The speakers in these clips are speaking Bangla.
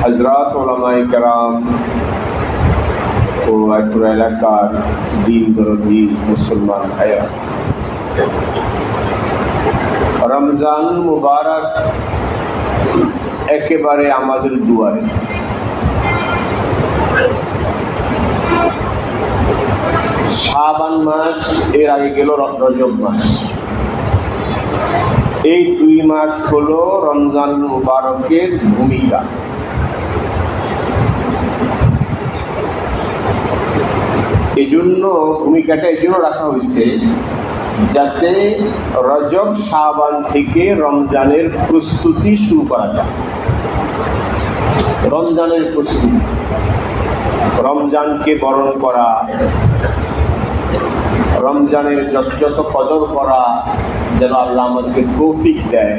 হযরত উলামায়ে কেরাম ও একটু এলাকার দিন দরদি মুসলমান ভাইরা, রমজান মুবারক একেবারে আমাদের দুয়ারে। শাবান মাস, এর আগে গেল রজব মাস। এই 2 মাস হলো রমজান মুবারকের ভূমিকা। এই জন্য ভূমিকাটা এই জন্য রাখা হয়েছে যাতে রজব শাবান থেকে রমজানের প্রস্তুতি শুরু করা যায়। রমজানের প্রস্তুতি, রমজানকে বরণ করা, রমজানের যত যত কদর করা যেন আল্লাহ আমাদেরকে তৌফিক দেয়,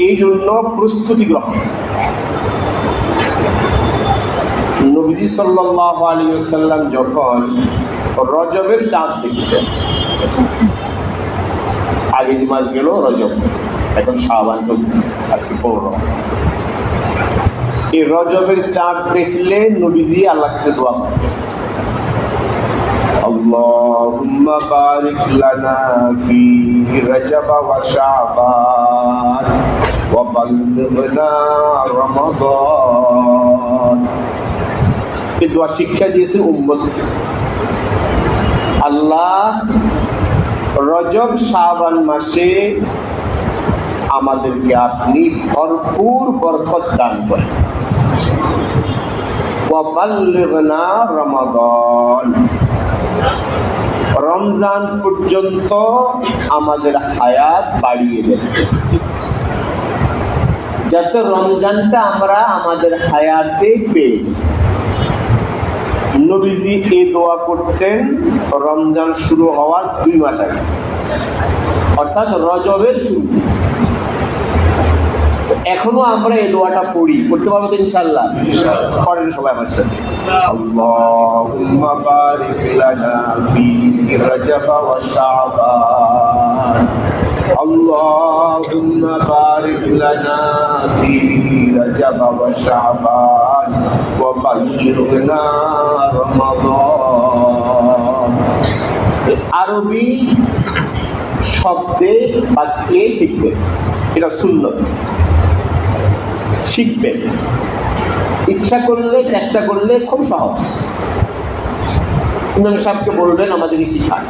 এই জন্য প্রস্তুতি গ্রহণ। নবীজি সাল্লাল্লাহু আলাইহি ওয়াসাল্লাম যখন রজবের চাঁদ দেখতেন, আগে যে মাস গেল রজব, এখন শাবান চলছে, আজকে 15। এই রজবের চাঁদ দেখলে নবীজি আল্লাহর কাছে দোয়া করতেন, আল্লাহুম্মা বারিক লানা ফি রজব ওয়া শাবান ওয়া বাল্লিগনা রমাদান। এই দোয়া শিক্ষা দিয়েছেন উম্মতকে। আল্লাহ রজব শাবান মাসে আমাদেরকে আপনি ভরপুর বরকত দান করেন। ওয়া বাল্লিগনা রমাদান, রমজান পর্যন্ত আমাদের হায়াত বাড়িয়ে দেন, যাতে রমজানটা আমরা আমাদের হায়াতে পেয়ে যাই। নবীজি এই দোয়া করতেন রমজান শুরু হওয়ার 2 মাস আগে, অর্থাৎ রজবের শুরু। এখনো আমরা এই দোয়াটা পড়ি, করতে পারবো তো ইনশাআল্লাহ? পড়েন সবাই আমার সাথে, আল্লাহুম্মা বারিক লানা ফি রজব ওয়া শাবান, আল্লাহুম্মা বারিক লানা ফি রজব ওয়া শাবান ওয়া বাল্লিগনা রমাদান। আরবি শব্দে বাক্যে শিখবেন, এটা সুন্নত। শিখবেন ইচ্ছা করলে, চেষ্টা করলে খুব সহজ। ইমাম সাহেবকে বলবেন আমাদেরকে শিখান,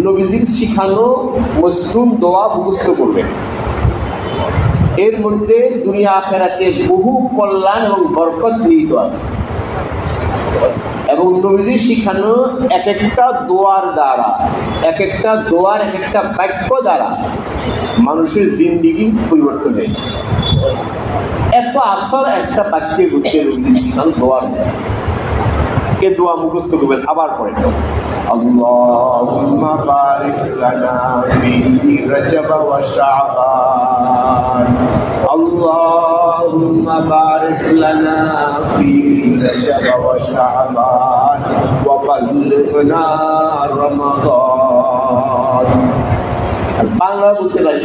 নবীজির শিখানো মসরুম দোয়া মুখস্থ করবেন। এর মধ্যে দুনিয়া আখিরাতে বহু কল্যাণ এবং বরকত নিহিত আছে। এবং নবীজির শিখানো এক একটা দোয়ার দ্বারা, এক একটা দোয়ার এক একটা বাক্য দ্বারা মানুষের জিন্দেগি পরিবর্তন হয়। এত আসর একটা বাক্যের মধ্যে নবীজির শিখানো দোয়ার, এ দোয়া মুখস্থ করবেন। আবার পড়েন, আল্লাহুম্মা বারিক লানা ফি রজব ওয়া শাবান, আল্লাহুম্মা বারিক লানা ফি রজব ওয়া শাবান ওয়া বাল্লিগনা রমাদান। বাংলা বলতে পারি,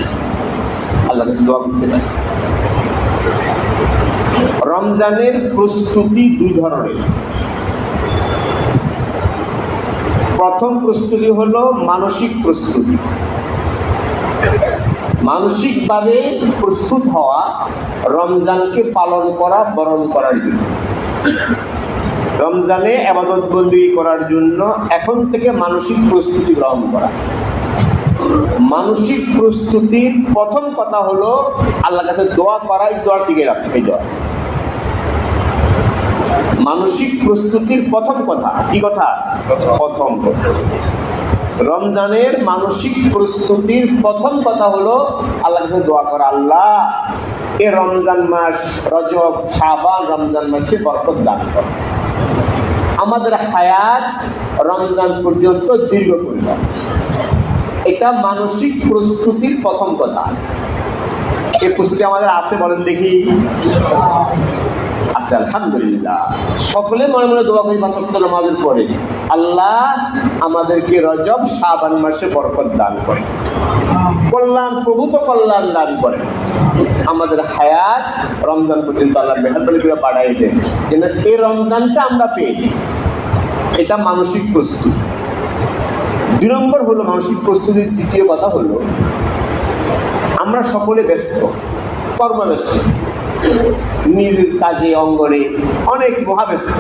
আল্লাহর কাছে দোয়া করতে পারি। রমজানের প্রস্তুতি 2 ধরনের। প্রথম প্রস্তুতি হলো মানসিক প্রস্তুতি। মানসিকভাবে প্রস্তুত হওয়া রমজানকে পালন করা, বরণ করার জন্য। রমজানে ইবাদত বন্দেগী করার জন্য এখন থেকে মানসিক প্রস্তুতি গ্রহণ করা। মানসিক প্রস্তুতির প্রথম কথা হলো আল্লাহর কাছে দোয়া করা। এই দোয়া শিখে রাখবে, এই দোয়া মানসিক প্রস্তুতির প্রথম কথা। কি কথা? প্রথম কথা। রমজানের মানসিক প্রস্তুতির প্রথম কথা হলো আল্লাহর কাছে দোয়া করা, আল্লাহ এ রমজান মাস, রজব শাবান রমজান মাসে বরকত দান করো, আমাদের হায়াত রমজান পর্যন্ত দীর্ঘ করে দাও। এটা মানসিক প্রস্তুতির প্রথম কথা। এই প্রস্তুতি আমাদের আছে, বলেন দেখি। আছে আলহামদুলিল্লাহ। সকলে মনে মনে দোয়া করি 5 ওয়াক্ত নামাজের পরে, আল্লাহ আমাদেরকে রজব শাবান মাসে বরকত দান করে, কল্যাণ প্রভূত কল্যাণ দান করে, আমাদের হায়াত রমজান পর্যন্ত আল্লাহ মেহেরবানি করে বাড়াই দেন, যেন এই রমজানটা আমরা পেয়েছি। এটা মানসিক প্রস্তুতি। 2 নম্বর হলো মানসিক প্রস্তুতির দ্বিতীয় কথা হলো, আমরা সকলে ব্যস্ত, কর্মব্যস্ত, নিজ কাজে অঙ্গনে অনেক মহাব্যস্ত।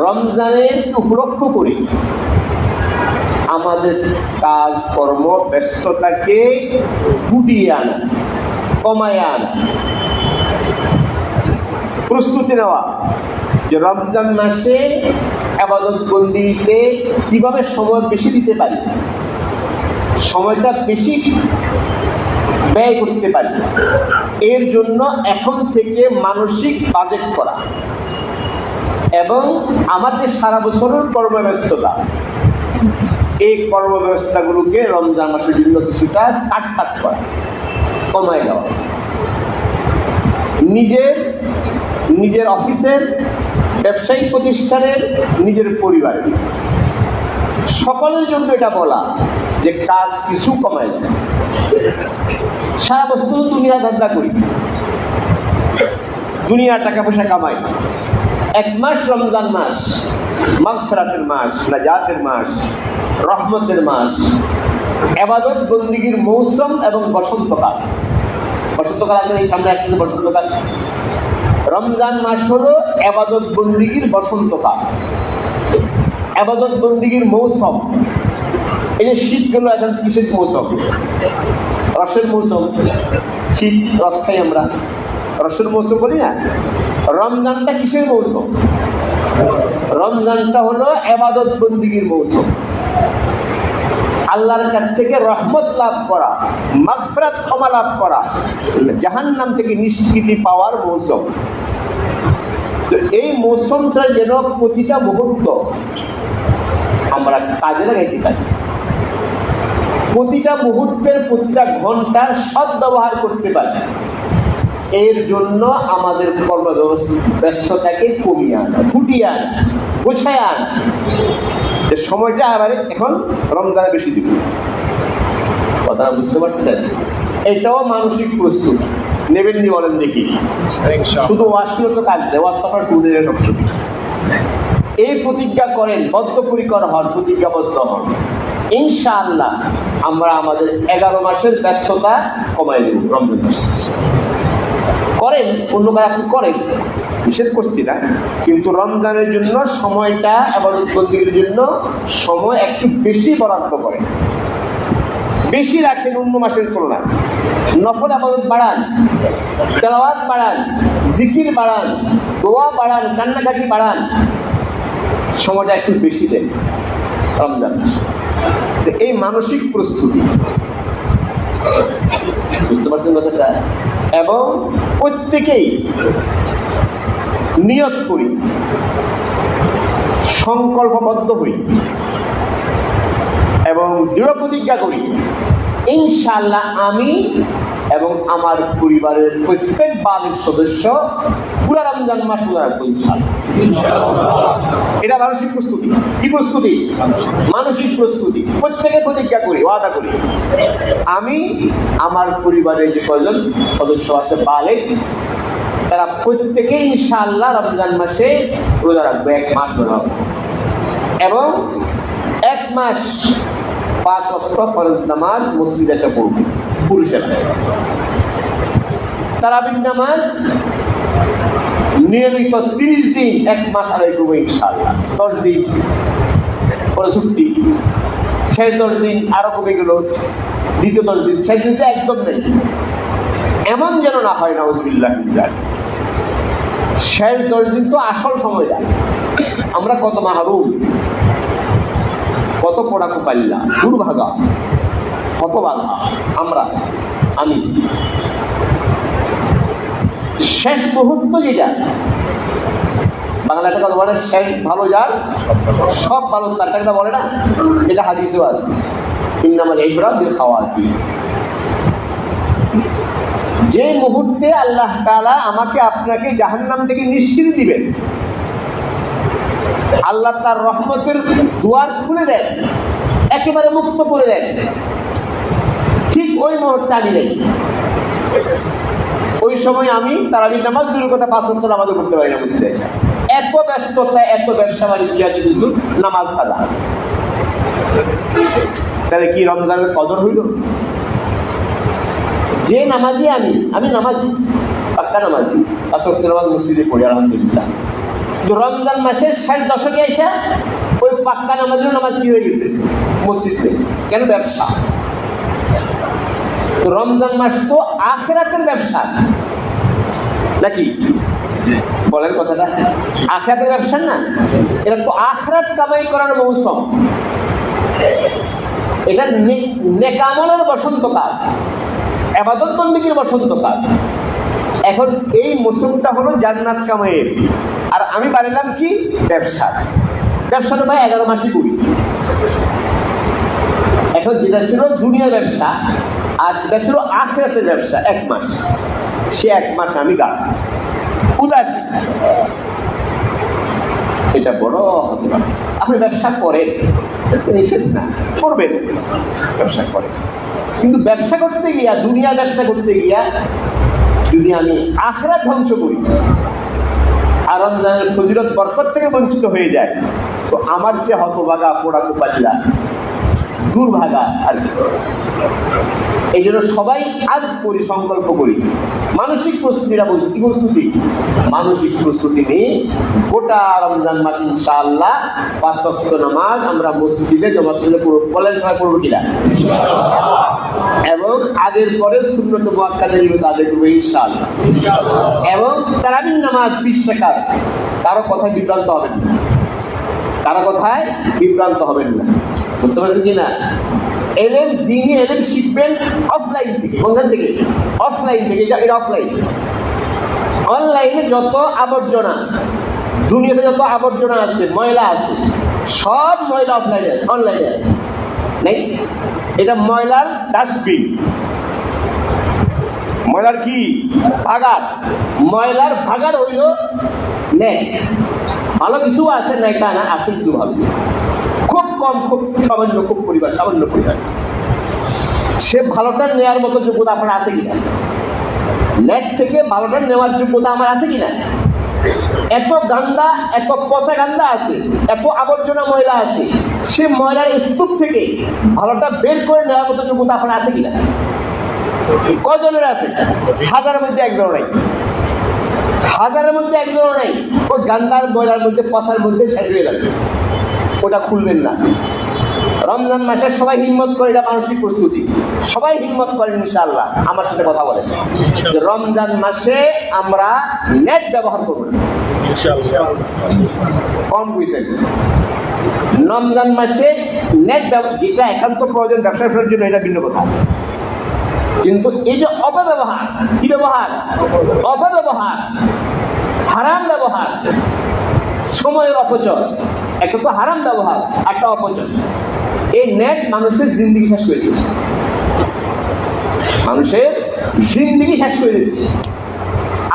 রমজানের উপলক্ষ করে আমাদের কাজ কর্ম ব্যস্ততাকে গুটিয়ে আনা, কমায় আনা, প্রস্তুতি নেওয়া যে রমজান মাসে ইবাদত বন্দিতে কিভাবে সময় বেশি দিতে পারি, সময়টা বেশি ব্যয় করতে পারি। এর জন্য এখন থেকে মানসিক বাজেট করা এবং আমার যে সারা বছরের কর্মব্যস্ততা, এই কর্মব্যবস্থাগুলোকে রমজান মাসের জন্য কিছুটা কাটছাট করা, কমায় দেওয়া। নিজের অফিসের, ব্যবসায়িক প্রতিষ্ঠানের, নিজের পরিবারের, সকলের জন্য এটা বলা যে কাজ কিছু কমায় দেয়। সারা বস্তু দুনিয়া ধান্দা করি, দুনিয়ার টাকা পয়সা কামাই। 1 মাস রমজান মাস, মাগফিরাতের মাস, নাজাতের মাস, রহমতের মাস, ইবাদত বন্দিগির মৌসুম এবং বসন্তকাল। বসন্তকাল আছে, এই সামনে আসতেছে বসন্তকাল। রমজান মাস হলো ইবাদত বন্দিগির বসন্তকাল, ইবাদত বন্দিগির মৌসুম। এই যে শীত গেল, এখন কিসের মৌসুম? রসের মৌসুম। শীত, রস খাই আমরা, রসের মৌসুম বলি না? রমজানটা কিসের মৌসুম? রমজানটা হলো ইবাদত বন্দিগির মৌসুম। আল্লাহর কাছ থেকে রহমত লাভ করা, মাগফিরাত ক্ষমা লাভ করা, জাহান্নাম থেকে নিষ্কৃতি পাওয়ার মৌসুম। তো এই মৌসুমটা যেন প্রতিটা মুহূর্ত আমরা কাজে লাগাইতে পারি, প্রতিটা মুহূর্তের প্রতিটা ঘন্টার সদ্ব্যবহার করতে পারি। এর জন্য আমাদের কর্মব্যস্ততাকে কমিয়ে আনা, ফুটিয়ে আনা, গোছায় আনা, যে সময়টা আবার এখন রমজানে বেশি দিব। কথাটা বুঝতে পারছেন? এটাও মানসিক প্রস্তুতি। নেবেন নি বলেন দেখি? শুধু ওয়াশিও তো কাজ দেয়, ওয়াশ আপনার শুনে সবসময় এই প্রতিজ্ঞা করেন, বদ্ধপরিকর হন, প্রতিজ্ঞাবদ্ধ হন, ইনশাআল্লাহ আমরা আমাদের 11 মাসের ব্যস্ততা কমাই দেব রমজান মাসে। করেন, অন্য কাজ আপনি করেন, নিষেধ করছি না, কিন্তু রমজানের জন্য সময়টা, ইবাদত বন্দিগির জন্য সময় একটু বেশি বরাদ্দ করেন, বেশি রাখেন অন্য মাসের তুলনায়। নফল ইবাদত বাড়ান, তেলাওয়াত বাড়ান, জিকির বাড়ান, দোয়া বাড়ান, কান্নাকাটি বাড়ান, সময়টা একটু বেশি দেন রমজান মাসে। তো এই মানসিক প্রস্তুতি, বুঝতে পারছেন কথাটা? এবং প্রত্যেকেই নিয়ত করি, সংকল্পবদ্ধ হই এবং দৃঢ় প্রতিজ্ঞা করি, ইনশাআল্লাহ আমি এবং আমার পরিবারের প্রত্যেক বালের সদস্য পুরো রমজান মাস রোজা রাখবো ইনশাআল্লাহ। এটা মানসিক প্রস্তুতি। কি প্রস্তুতি? মানসিক প্রস্তুতি। প্রত্যেকে প্রতিজ্ঞা করি, ওয়াদা করি, আমি আমার পরিবারের যে কয়জন সদস্য আছে বালেগ, তারা প্রত্যেকে ইনশাআল্লাহ রমজান মাসে রোজা রাখবো, 1 মাস রোজা রাখবো এবং 1 মাস 5 ওয়াক্ত ফরজ নামাজ মসজিদে এসে পড়বে পুরুষেরা। তারাবির নামাজ নিয়মিত 30 দিন 1 মাস আদায় করবো ইনশাআল্লাহ। 10 দিন পরে ছুটি, শেষ 10 দিন আরো কমে গেল, দ্বিতীয় 10 দিন, শেষ দিনটা একদম নেই। এমন যেন না হয়, নাউজুবিল্লাহ, শেষ 10 দিন তো আসল সময়টা। আমরা কত মাহরুম, কত পড়াকু পাল্লা, দুর্ভাগা, হতবাগা আমি। শেষ মুহূর্ত যেটা, বাংলাটা কথা বলে, শেষ ভালো যার সব ভালো তার, কথা বলে না? এটা হাদিসেও আছে, ইন্নামাল ইবরা বিল খাওয়াতির। যে মুহূর্তে আল্লাহ তাআলা আমাকে আপনাকে জাহান্নাম থেকে নিষ্কৃতি দিবেন, আল্লাহ তার রহমতের দুয়ার খুলে দেন, একেবারে মুক্ত করে দেন, ঠিক ওই মুহূর্তে আমি নেই। ওই সময় আমি তারাবির নামাজ দূরের কথা 5 ওয়াক্ত নামাজও পড়তে পারি না। বুঝতে চাইছি এত ব্যস্ততা, এত ব্যবসা বাণিজ্য, এত কিছু, নামাজ কাদা। তাহলে কি রমজানের কদর হইল? যে নামাজি আমি নামাজি, পাক্কা নামাজি, 5 ওয়াক্ত নামাজ মসজিদে পড়ি আলহামদুলিল্লাহ। রমজান মাসের 60 দশকে এসে ওই পাক্কা নামাজের নামাজ কি হয়ে গেছে? মসজিদ নেই। কেন? ব্যবসা। রমজান মাস তো আখিরাতের ব্যবসা নাকি? বলেন কথাটা, আখিরাতের ব্যবসা না? এটা তো আখিরাত কামাই করার মৌসুম, এটা নেকামলের বসন্তকাল, ইবাদত বন্দেগীর বসন্তকাল। এখন এই মৌসুমটা হলো জান্নাত কামাইয়ের, আর আমি বানালাম কি? ব্যবসা। ব্যবসা তো ভাই 11 মাসই করি। এখন যেটা ছিল দুনিয়ার ব্যবসা আর যেটা ছিল আখিরাতের ব্যবসা, 1 মাস, সে 1 মাস আমি গাছা উদাসী। এটা বড় হতে পারে। আপনি ব্যবসা করেন, নিষেধ না, করবেন, ব্যবসা করেন, কিন্তু ব্যবসা করতে গিয়া, দুনিয়া ব্যবসা করতে গিয়া যদি আমি আখিরাত ধ্বংস করি আর রমজানের ফজিলত বরকত থেকে বঞ্চিত হয়ে যায়, তো আমার যে হতভাগা, পোড়া কোপাল্লা, দুর্ভাগা আর কি। এই জন্য সবাই আজ করি, সংকল্প করি, মানসিক প্রস্তুতিটা বলছি। কি প্রস্তুতি? মানসিক প্রস্তুতি নিয়ে গোটা রমজান মাস ইনশাআল্লাহ 5 ওয়াক্ত নামাজ আমরা মসজিদে জমাত করে পড়ব। বলেন সবাই পড়ব কিনা? এবং আগের পরে সুন্নত মুআক্কাদের নিয়ত আদায় করব ইনশাআল্লাহ। এবং তারাবির নামাজ 20 রাকাত। কারো কথায় বিভ্রান্ত হবেন না, কারো কথায় বিভ্রান্ত হবেন না। বুঝতে পারছেন কিনা? এলেম, দিনী এলেম শিখবেন অফলাইন থেকে। কোনখান থেকে? অফলাইন থেকে। এটা অফলাইন। অনলাইনে যত আবর্জনা, দুনিয়াতে যত আবর্জনা আছে, ময়লা আছে, সব ময়লা অফলাইনে, অনলাইনে আছে নাই? এটা ময়লার ডাস্টবিন। ময়লার কি? ভাগাড়। ময়লার ভাগাড় হইল নেট। ভালো কিছু আছে নাই তা না, আছে কিছু ভালো, খুব কম, খুব সামান্য, খুব পরিবার, সামান্য পরিবার। সে ভালোটা নেওয়ার মতো যোগ্যতা আপনার আছে কিনা? নেট থেকে ভালোটা নেওয়ার যোগ্যতা আমার আছে কিনা? এত গান্দা, এত পচা গান্দা আছে, এত আবর্জনা ময়লা আছে, সে ময়লার স্তূপ থেকে ভালোটা বের করে নেওয়ার মতো যোগ্যতা আপনার আছে কিনা? কজনের আছে? হাজারের মধ্যে একজন নাই, হাজারের মধ্যে একজন নাই। ওই গান্দার ময়লার মধ্যে, পচার মধ্যে শেষ হয়ে যাবে, ওটা খুলবেন না। রমজান মাসে সবাই হিম্মত করে, এটা মানসিক প্রস্তুতি, সবাই হিম্মত করেন ইনশাআল্লাহ। আমার সাথে কথা বলেন, রমজান মাসে আমরা নেট ব্যবহার করব না কম বুঝছেন। রমজান মাসে নেট যেটা একান্ত প্রয়োজন ব্যবসা করার জন্য, এটা ভিন্ন কথা। কিন্তু এই যে অপব্যবহার, কি ব্যবহার? অপব্যবহার, হারাম ব্যবহার, সময়ের অপচয়, একটা তো হারাম ব্যবহার, একটা অপচয়। এই নেট মানুষের জিন্দেগি শেষ করে দিয়েছে, মানুষের জিন্দেগি শেষ করে দিচ্ছে।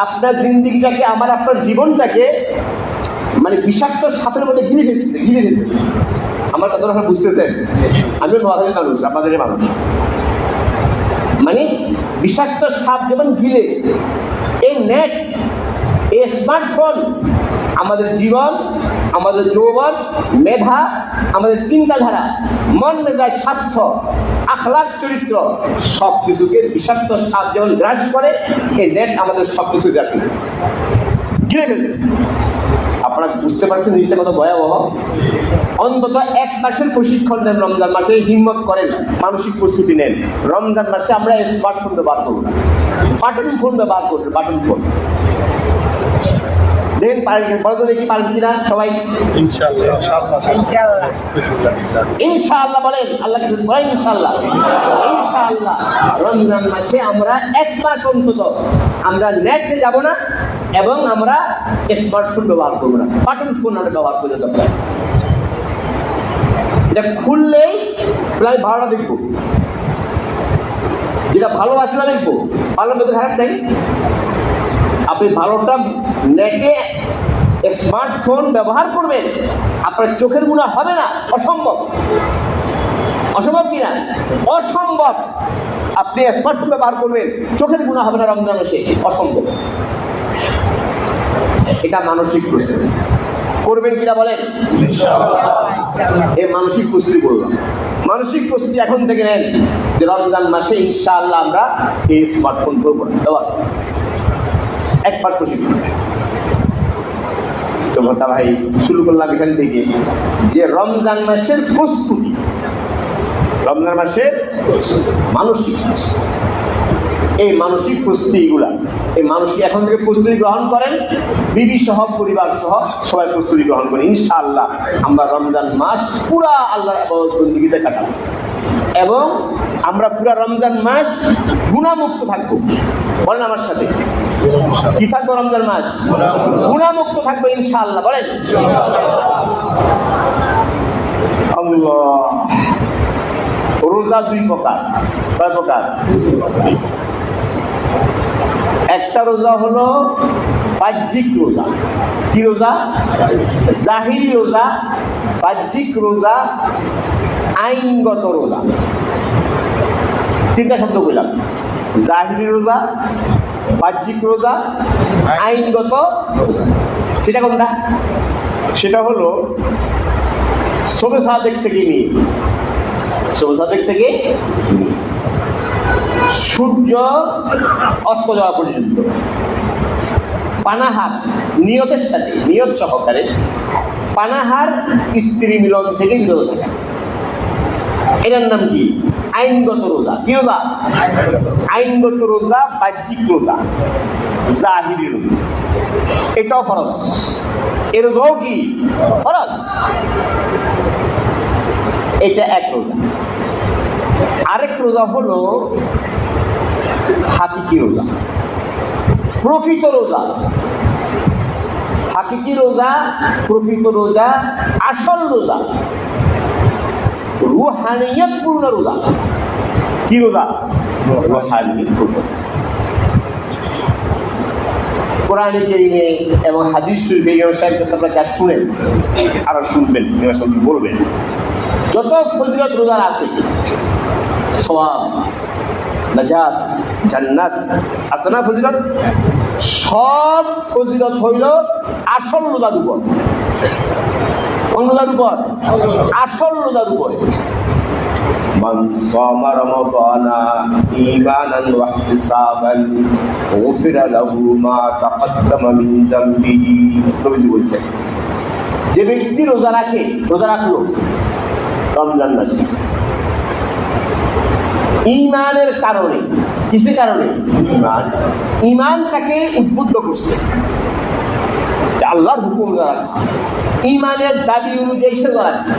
আপনার জিন্দেগিটাকে, আপনার জীবনটাকে মানে বিষাক্ত সাপের মধ্যে ঘিরে ফেলতেছে। আমার কথা আপনারা বুঝতেছেন? আমিও নোয়াখালীর মানুষ, আপনাদের মানুষ। মানে বিষাক্ত সাপ যেমন গিলে, এই নেট, এই স্মার্টফোন আমাদের জীবন, আমাদের যৌবন, মেধা, আমাদের চিন্তাধারা, মন মেজাজ, স্বাস্থ্য, আখলাক, চরিত্র সব কিছুকে বিষাক্ত সাপ যেমন গ্রাস করে, এই নেট আমাদের সব কিছু গ্রাস করতেছে, গিলে ফেলতেছে। আপনারা বুঝতে পারছেন জিনিসটা কত ভয়াবহ? অন্তত 1 মাসের প্রশিক্ষণ নেন, রমজান মাসে হিম্মত করেন, মানসিক প্রস্তুতি নেন। রমজান মাসে আমরা স্মার্টফোন ব্যবহার করবো না, বাটন ফোন ব্যবহার করবো, বাটন ফোন। দেখেন পারেন, বলতো দেখি পারেন কিনা সবাই? ইনশাআল্লাহ বলেন, আল্লাহ কাছে বলেন ইনশাআল্লাহ। ইনশাআল্লাহ রমজান মাসে আমরা 1 মাস অন্তত আমরা নেটে যাব না এবং আমরা স্মার্টফোন ব্যবহার করবো না, বাটন ফোন আমরা ব্যবহার করে দরকার। এটা খুললেই আমি ভাড়া দেখবো, যেটা ভালো আছে না দেখবো, ভালো মধ্যে খারাপ নাই। আপনি ভালোটা নেটে স্মার্টফোন ব্যবহার করবেন, আপনার চোখের গুণা হবে না, অসম্ভব। অসম্ভব কিনা? অসম্ভব। আপনি স্মার্টফোন ব্যবহার করবেন, চোখের গুণা হবে না রমজান মাসে, অসম্ভব। এটা মানসিক প্রস্তুতি। করবেন কিনা বলেন? এই মানসিক প্রস্তুতি বললাম। মানসিক প্রস্তুতি এখন থেকে নেন যে রমজান মাসে ইনশাআল্লাহ আমরা এই স্মার্টফোন ধরবো না। এক মাস প্রশিক্ষণ। তো কথা ভাই শুরু করলাম এখান থেকে যে রমজান মাসের প্রস্তুতি, রমজান মাসের মানসিক প্রস্তুতি, এই মানসিক প্রস্তুতিগুলা, এই মানসিক এখন থেকে প্রস্তুতি গ্রহণ করেন, বিবি সহ পরিবার সহ সবাই প্রস্তুতি গ্রহণ করেন। ইনশাআল্লাহ আমরা রমজান মাস পুরা আল্লাহর ইবাদত বন্দেগীতে কাটাবো এবং আমরা পুরা রমজান মাস গুনাহমুক্ত থাকবো। বলেন আমার সাথে, কি থাকবো? রমজান মাস গুনাহমুক্ত থাকবো ইনশাআল্লাহ। বলেন আল্লাহ। রোজা দুই প্রকার। কয় প্রকার? একটা রোজা হলো বাহ্যিক রোজা। কি রোজা? জাহিরি রোজা, বাহ্যিক রোজা, আইনগত রোজা। তিনটা শব্দ বললাম, জাহিরি রোজা, বাহ্যিক রোজা, আইনগত রোজা। সেটা কোনটা? সেটা হলো শবে সাদেক থেকে নিয়ে, শবে সাদেক থেকে সূর্য অস্ত যাওয়া পর্যন্ত পানাহার নিয়তের সাথে, নিয়ত সহকারে পানাহার স্ত্রী মিলন থেকে বিরত থাকা, এটার নাম কি? আইনগত রোজা। কি রোজা? আইনগত রোজা, বাহ্যিক রোজা, জাহিরি রোজা। এটাও ফরজ। এর রোজাও কি ফরজ। এটা এক রোজা। আরেক রোজা হলো হাকিকি রোজা, প্রকৃত রোজা। হাকিকি রোজা, প্রকৃত রোজা, আসল রোজা, রুহানিয়ত পূর্ণ রোজা। কি রোজা? রুহানিয়ত পূর্ণ রোজা। কোরআনে কারীমে এবং হাদিস শরীফে ইমাম সাহেব কাছে আপনারা যা শুনেন আরো শুনবেন, ইমাম সাহেব বলবেন যত ফজিলত রোজার আছে, সওয়াব, নাজাত, জান্নাত আছে না ফজিলত, সব ফজিলত হইল আসল রোজার উপর। কোন রোজার উপর? আসল রোজার উপর। মান সামা রমাদানা ঈমানান ওয়া ইহতিসাবান গুফিরা লাহু মা তাকদ্দামা মিন যামবিহি। নবীজি বলছেন, যে ব্যক্তি রোজা রাখে, রোজা রাখলো রমজান মাসে ঈমানের কারণে, কিসের কারণে? ঈমান। ঈমান তাকে উদ্বুদ্ধ করছে যে আল্লাহর হুকুম রোজা রাখা, ঈমানের দাবি অনুযায়ী সে রোজা রাখছে।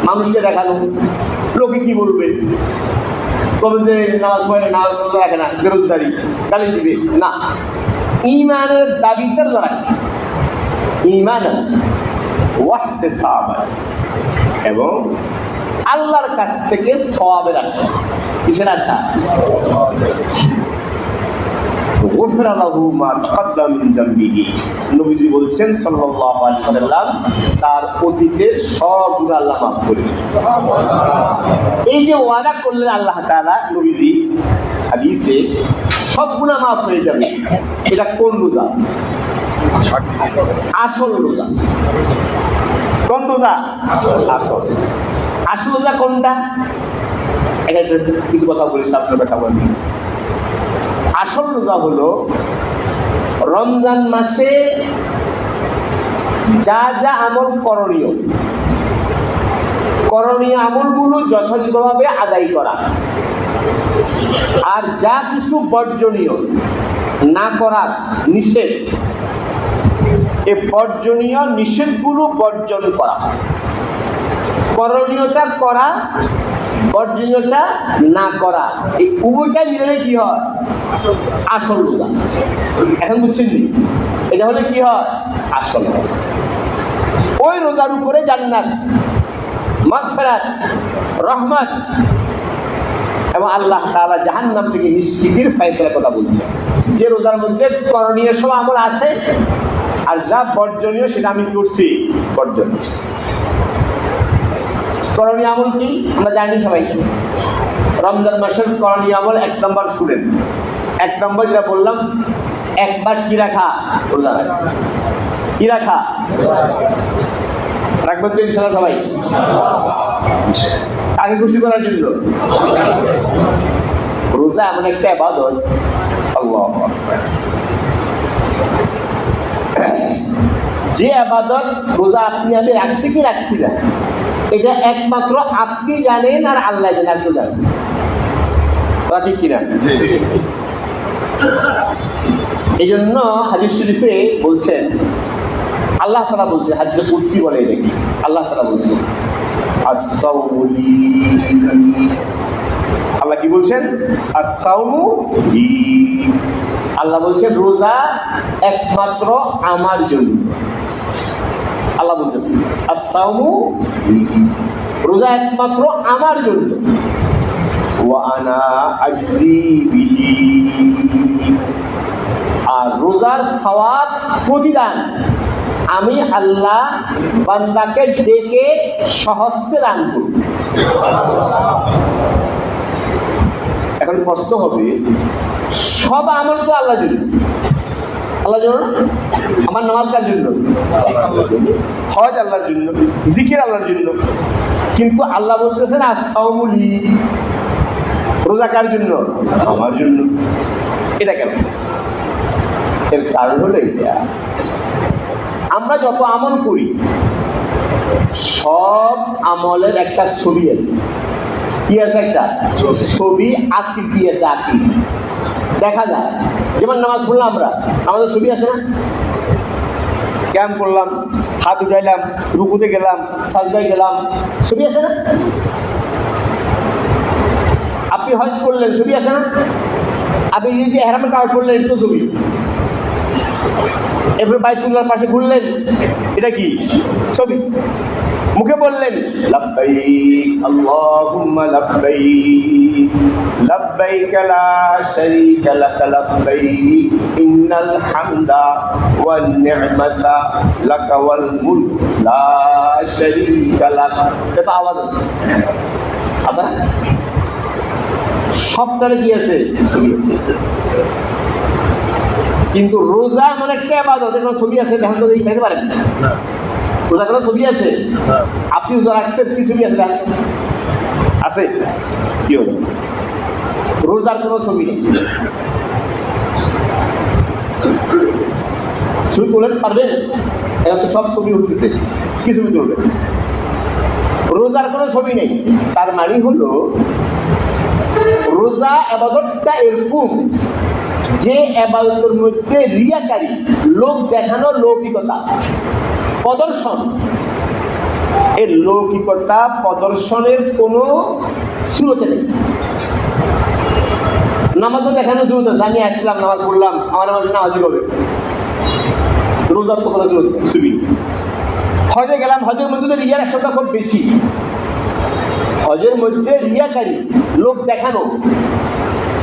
মানুষকে দেখানো, লোকে কি বলবে, তবে যে নামাজ পড়ে না, রোজা রাখে না, বেরোজগারি, গালি দিবে না। ঈমানের দাবিতে রোজা রাখছে, ঈমানান ওয়া ইহতিসাবান, এবং আল্লাহর কাছ থেকে সওয়াবের আশা। কিসের আশা? গুফিরা লাহু মা তাকদ্দামা মিন যামবিহি। নবীজি বলছেন সাল্লাল্লাহু আলাইহি ওয়াসাল্লাম, তার অতীতের সব গুনাহ আল্লাহ মাফ করে দিবেন। এই যে ওয়াদা করলেন আল্লাহ তাআলা, নবীজি হাদিসে, সব গুনাহ মাফ হয়ে যাবে। এটা কোন রোজা? আসল রোজা। কোন রোজা? আসল। আসল রোজা কোনটা? এটা কিছু কথা বলি, আপনার কথা বলি। আসল রোজা হলো রমজান মাসে যা যা আমল করণীয়, করণীয় আমলগুলো যথাযথভাবে আদায় করা, আর যা কিছু বর্জনীয়, না করার নিষেধ, এই বর্জনীয় নিষেধগুলো বর্জন করা, করণীয়টা করা, বর্জনীয়টা না করা, এই উভয়টা মিলে কি হয়? আসল রোজা। এখন বুঝছেন? এটা হলে কি হয়? আসল রোজা। ওই রোজার উপরে জান্নাত, মাগফিরাত, রহমত এবং আল্লাহ তাআলা জাহান্নাম থেকে নিশ্চিতির ফয়সালার কথা বলছে যে রোজার মধ্যে করণীয় সব আমল আছে আর যা বর্জনীয় সেটা আমি করছি, বর্জন করছি। করণীয় আমল কি আমরা জানি সবাই। রমজান মাসের করণীয় আমল 1 নম্বর শুনেন। 1 নম্বর যেটা বললাম, 1 মাস কি রাখা? রোজা রাখা। কি রাখা? রাখবেন তো ইনশাআল্লাহ সবাই? আগে খুশি করার জন্য। রোজা এমন একটা ইবাদত, আল্লাহু আকবার, যে ইবাদত রোজা আপনি আমি রাখছি কি রাখছি না এটা একমাত্র আপনি জানেন আর আল্লাহ জানেন, আপনি জানেন। ঠিক কিনা? এই জন্য হাদিস শরীফে বলছেন, আল্লাহ তাআলা বলছেন, হাদিসে কুদসি বলে এটা কি, আল্লাহ তাআলা বলছেন আস-সাওমু লি, আল্লাহ কি বলছেন? আস-সাওমু লি, আল্লাহ বলছেন রোজা একমাত্র আমার জন্য। আল্লাহ বলতেছে আস-সাওমু লি, রোজা একমাত্র আমার জন্য। ওয়া আনা আজজি বিহি, আর রোজার সওয়াব প্রতিদান আমি আল্লাহ বান্দাকে ডেকে সহস্তে দান করব। এখন প্রশ্ন হবে, সব আমল তো আল্লাহর জন্য, আল্লাহর জন্য। আমার নামাজ কার জন্য? হজ আল্লাহর জন্য, জিকির আল্লাহর জন্য। কিন্তু আল্লাহ বলতেছেন আস-সাওমু লি, রোজা কার জন্য? আমার জন্য। এটা কেন? এর কারণ হলো এটা, আমরা যত আমল করি সব আমলের একটা ছবি আছে। কি আছে? একটা ছবি, আকৃতি আছে, আকৃতি দেখা যায়। যেমন নামাজ পড়লাম আমরা, আমাদের ছবি আছে না? ক্যাম করলাম, হাত উঠাইলাম, রুকুতে গেলাম, সাজদায় গেলাম, ছবি আছে না? আপনি হজ করলেন, ছবি আছে না? আপনি যে ইহরামের কাপড় পরলেন, এটা তো ছবি। এরপরে বাইতুল্লাহর পাশে ঘুরলেন, এটা কি? ছবি। মুখে বললেন লাব্বাইক আল্লাহুম্মা লাব্বাইক, লাব্বাইক লা শারীকা লাক লাব্বাইক, ইন্নাল হামদা ওয়ান নি'মাতা লাক ওয়াল মুলক লা শারীকা লাক। এটা আওয়াজ আছে, আছে না? সবটারে কি আছে? ছবি আছে। কিন্তু রোজা এমন একটা ইবাদত, এর ছবি আছে, দেখেন তো দেখতে পারেন না। রোজা কোনো ছবি আছে? আপনি রোজা রাখছেন, কি ছবি আছে? দেখেন আছে কি হলো? রোজার কোনো ছবি নেই। ছবি তোলেন, পারবেন? এখন তো সব ছবি উঠতেছে, কি ছবি তুলবেন? রোজার কোনো ছবি নেই। তার মানে হলো রোজা ইবাদতটা এরকম যে ইবাদতের মধ্যে রিয়াকারী, লোক দেখানো, লৌকিকতা, প্রদর্শন, এই লৌকিকতা প্রদর্শনের কোনো সুরতে নেই। নামাজও দেখানো সুরত আছে, আমি আসলাম, নামাজ পড়লাম, আমার নামাজ নামাজি হবে। রোজার তো কোনো সুরত ছবি। হজে গেলাম, হজের মধ্যে তো রিয়ার সংখ্যা খুব বেশি। হজের মধ্যে রিয়াকারী, লোক দেখানো,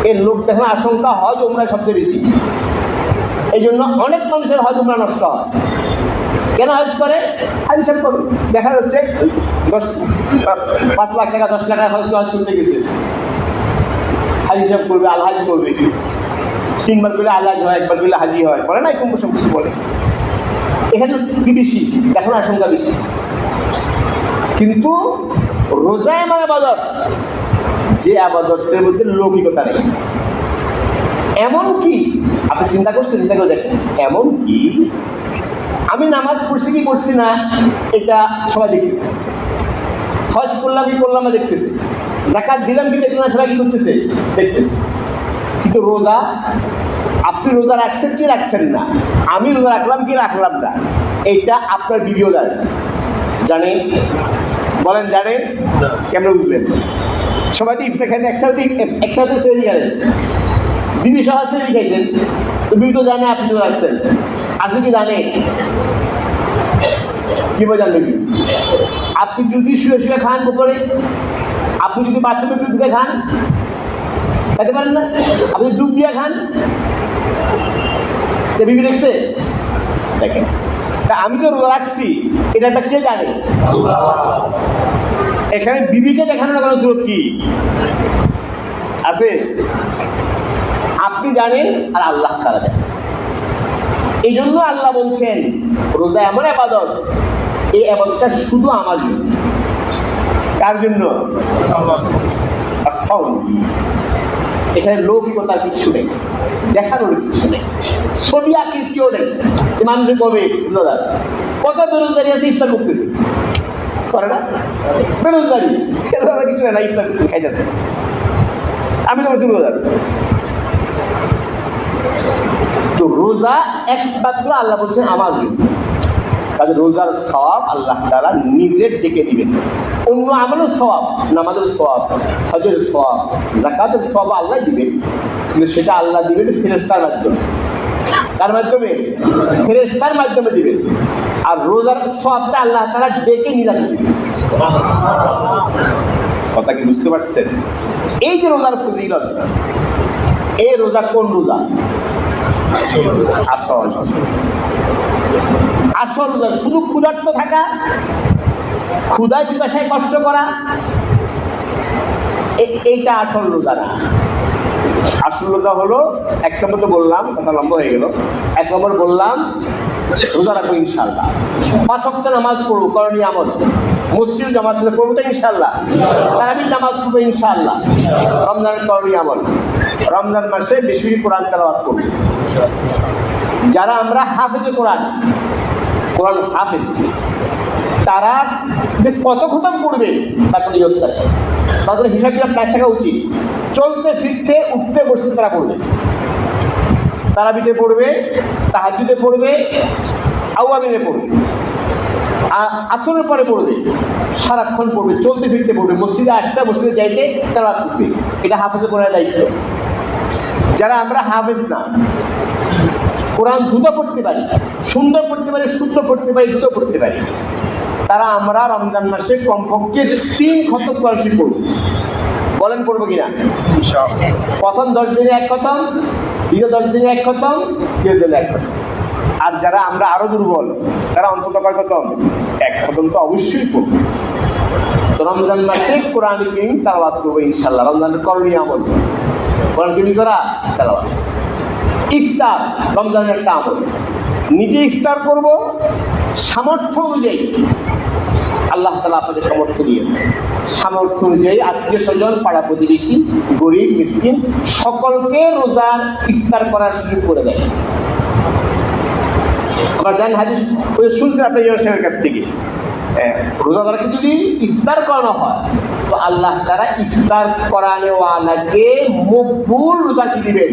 এর লোক দেখানোর আশঙ্কা হজ উমরায় সবচেয়ে বেশি। এই জন্য অনেক মানুষের হজ উমরা নষ্ট হয়। কেন হজ করে? হাজি সাহেব করবে, দেখা যাচ্ছে 5 লাখ টাকা 10 লাখ টাকা হজ করতে গেছে, হাজি সাহেব করবে, আলহাজ করবে। 3 বার করলে আলহাজ হয়, 1 বার করলে হাজি হয়, বলে না? এরকম সব কিছু বলে। এখানে কি বেশি? দেখানোর আশঙ্কা বেশি। কিন্তু রোজা এমন ইবাদত যে আবাদতের মধ্যে লৌকিকতা নেই। এমন কি আপনি চিন্তা করছেন? চিন্তা করে দেখেন, এমন কি আমি নামাজ পড়ছি কি করছি না এটা সবাই দেখতেছে, হজ করলাম কি করলাম না দেখতেছে, যাকাত দিলাম কি দেখলাম না সবাই কি করতেছে? দেখতেছে। কিন্তু রোজা, আপনি রোজা রাখছেন কি রাখছেন না, আমি রোজা রাখলাম কি রাখলাম না, এটা আপনার ভিডিও জানেন? বলেন জানেন? কেমন বুঝলেন? সবাই তো ইফতার খাইতে একসাথে সেরি গেলেন, বিবি সহ সেরি খাইছেন, তো বিবি তো জানে আপনি তো রাখছেন, আসলে কি জানে? কিভাবে জানবেন? আপনি যদি শুয়ে শুয়ে খান, করে আপনি যদি বাথরুমে ঢুকে খান, খাইতে পারেন না? আপনি ডুব দিয়া খান, বিবি দেখছে? দেখেন, তা আমি তো রোজা রাখছি, এটা একটা কে জানে? এখানে বিবিকে দেখানোর কোনো স্রোত কি আছে? আপনি জানেন আর আল্লাহ তাআলা জানেন। এই জন্য আল্লাহ বলছেন রোজা এমন ইবাদত, এই ইবাদতটা শুধু আমার জন্য। কার জন্য? এখানে লৌকিকতার কিছু নেই, দেখানোর কিছু নেই, ছবি আকৃতিও নেই। মানুষে কবে রোজাদার, কত বেরোজগারি আছে, ইফতার করতেছে, করে না? বেরোজগারি কিছু না, ইফতার করতে খাইতেছে। আমি তো বলছি রোজাদার। তো রোজা একমাত্র আল্লাহ বলছেন আমার জন্য। তাদের রোজার সওয়াব আল্লাহ তাআলা নিজে ডেকে দিবেন। অন্য আমলের সওয়াব, নামাজের সওয়াব, হজের সওয়াব, যাকাতের সওয়াব আল্লাহ দিবেন, কিন্তু সেটা আল্লাহ দিবেন ফেরেশতার মাধ্যমে। কার মাধ্যমে? ফেরেশতার মাধ্যমে দিবেন। আর রোজার সওয়াবটা আল্লাহ তাআলা ডেকে নিয়ে যাবেন। কথা কি বুঝতে পারছেন? এই যে রোজার ফজিলত, এই রোজা কোন রোজা? আসল রোজা। শুধু ক্ষুধার্ত থাকা, ক্ষুধায় পিপাসায় কষ্ট করা, এইটা আসল রোজা না। আসল রোজা হলো, এক নম্বর তো বললাম, কথা লম্বা হয়ে গেল। এক নম্বর বললাম রোজা রাখবো ইনশাআল্লাহ, 5 ওয়াক্ত নামাজ পড়বো, করণীয় আমল, মসজিদ জামাত সাথে পড়বো তো ইনশাআল্লাহ, তারাবির নামাজ পড়বো ইনশাআল্লাহ, রমজানের করণীয় আমল, রমজান মাসে বেশি কোরআন তেলাওয়াত করবো। যারা আমরা হাফেজে কোরআন, কোরআন হাফেজ, তারা যে কত খতম পড়বে তার কোনো নিয়ত থাকে, তাদের হিসাব কিতাব থাকা উচিত। চলতে ফিরতে উঠতে বসতে তারা পড়বে, তারাবিতে পড়বে, তাহাজ্জুদে পড়বে, আওয়ামিনে পড়বে, আসরের পরে পড়বে, সারাক্ষণ পড়বে, চলতে ফিরতে পড়বে, মসজিদে আসতে মসজিদে যাইতে তারা পড়বে। এটা হাফেজে কোরআনের দায়িত্ব। যারা আমরা হাফেজ না, কোরআন দ্রুত পড়তে পারি, সুন্দর পড়তে পারি, শুদ্ধ পড়তে পারি, দ্রুত পড়তে পারি, তারা আমরা রমজান মাসে কমপক্ষে 3 খতম কোরআন পড়ব। বলেন পড়বো কিনা? প্রথম 10 দিনে 1 খতম, দ্বিতীয় 10 দিনে 1 খতম, তৃতীয় দিনে 1 খতম। আর যারা আমরা আরো দুর্বল, তারা অন্তত কয় খতম? 1 খতম তো অবশ্যই পড়ব। তো রমজান মাসে কোরআন কারীম তেলাওয়াত করবো ইনশাআল্লাহ। রমজানের করণীয় আমল, কোরআন কারীম করা, তেলাওয়াত। ইফতার রমজানের একটা আমল, নিজে ইফতার করব সামর্থ্য অনুযায়ী। আল্লাহ তাআলা আপনাদের সামর্থ্য দিয়েছে, সামর্থ্য অনুযায়ী আত্মীয় স্বজন, পাড়া প্রতিবেশী, গরিব মিসকিন সকলকে রোজার ইফতার করার সুযোগ করে দেয়। আমরা জান হাদিস শুনছেন আপনার ইমাম সাহেবের কাছ থেকে, রোজাদারকে যদি ইফতার করানো হয় তো আল্লাহ তাআলা ইফতার করানোওয়ালাকে মকবুল রোজা কি দিবেন?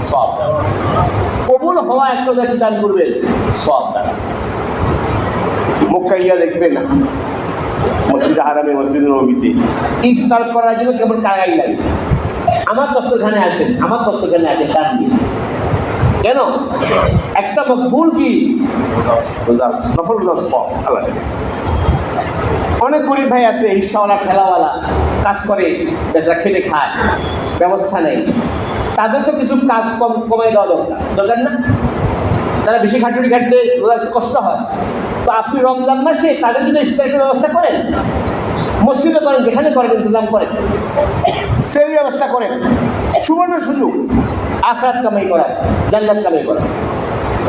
সওয়াব। কবুল হওয়া একটা রোজা কি দান করবেন? সওয়াব দান। মক্কা গিয়া দেখবেন না, মসজিদে হারামে, মসজিদে নববীতে ইফতার করার জন্য কেমন টাকাই লাগে। আমার দস্তরখানে আসেন, আমার দস্তরখানে আসেন, টান দিয়ে। কেন? একটা মকবুল কি রোজা, নফল রোজা সওয়াব আল্লাহ। অনেক গরিব ভাই আছে, রিক্সাওয়ালা, ঠেলাওয়ালা, কাজ করে, বেচারা খেটে খায়, ব্যবস্থা নেই, তাদের তো কিছু কাজ কমাই দেওয়া দরকার না? তারা বেশি খাটুনি খাটলে রোজার কষ্ট হয়। তো আপনি রমজান মাসে তাদের জন্য ইফতারের ব্যবস্থা করেন, মসজিদে করেন, যেখানে করেন ইন্তজাম করেন, সের ব্যবস্থা করেন। সুবর্ণ সুযোগ আখিরাত কামাই করার, জান্নাত কামাই করার।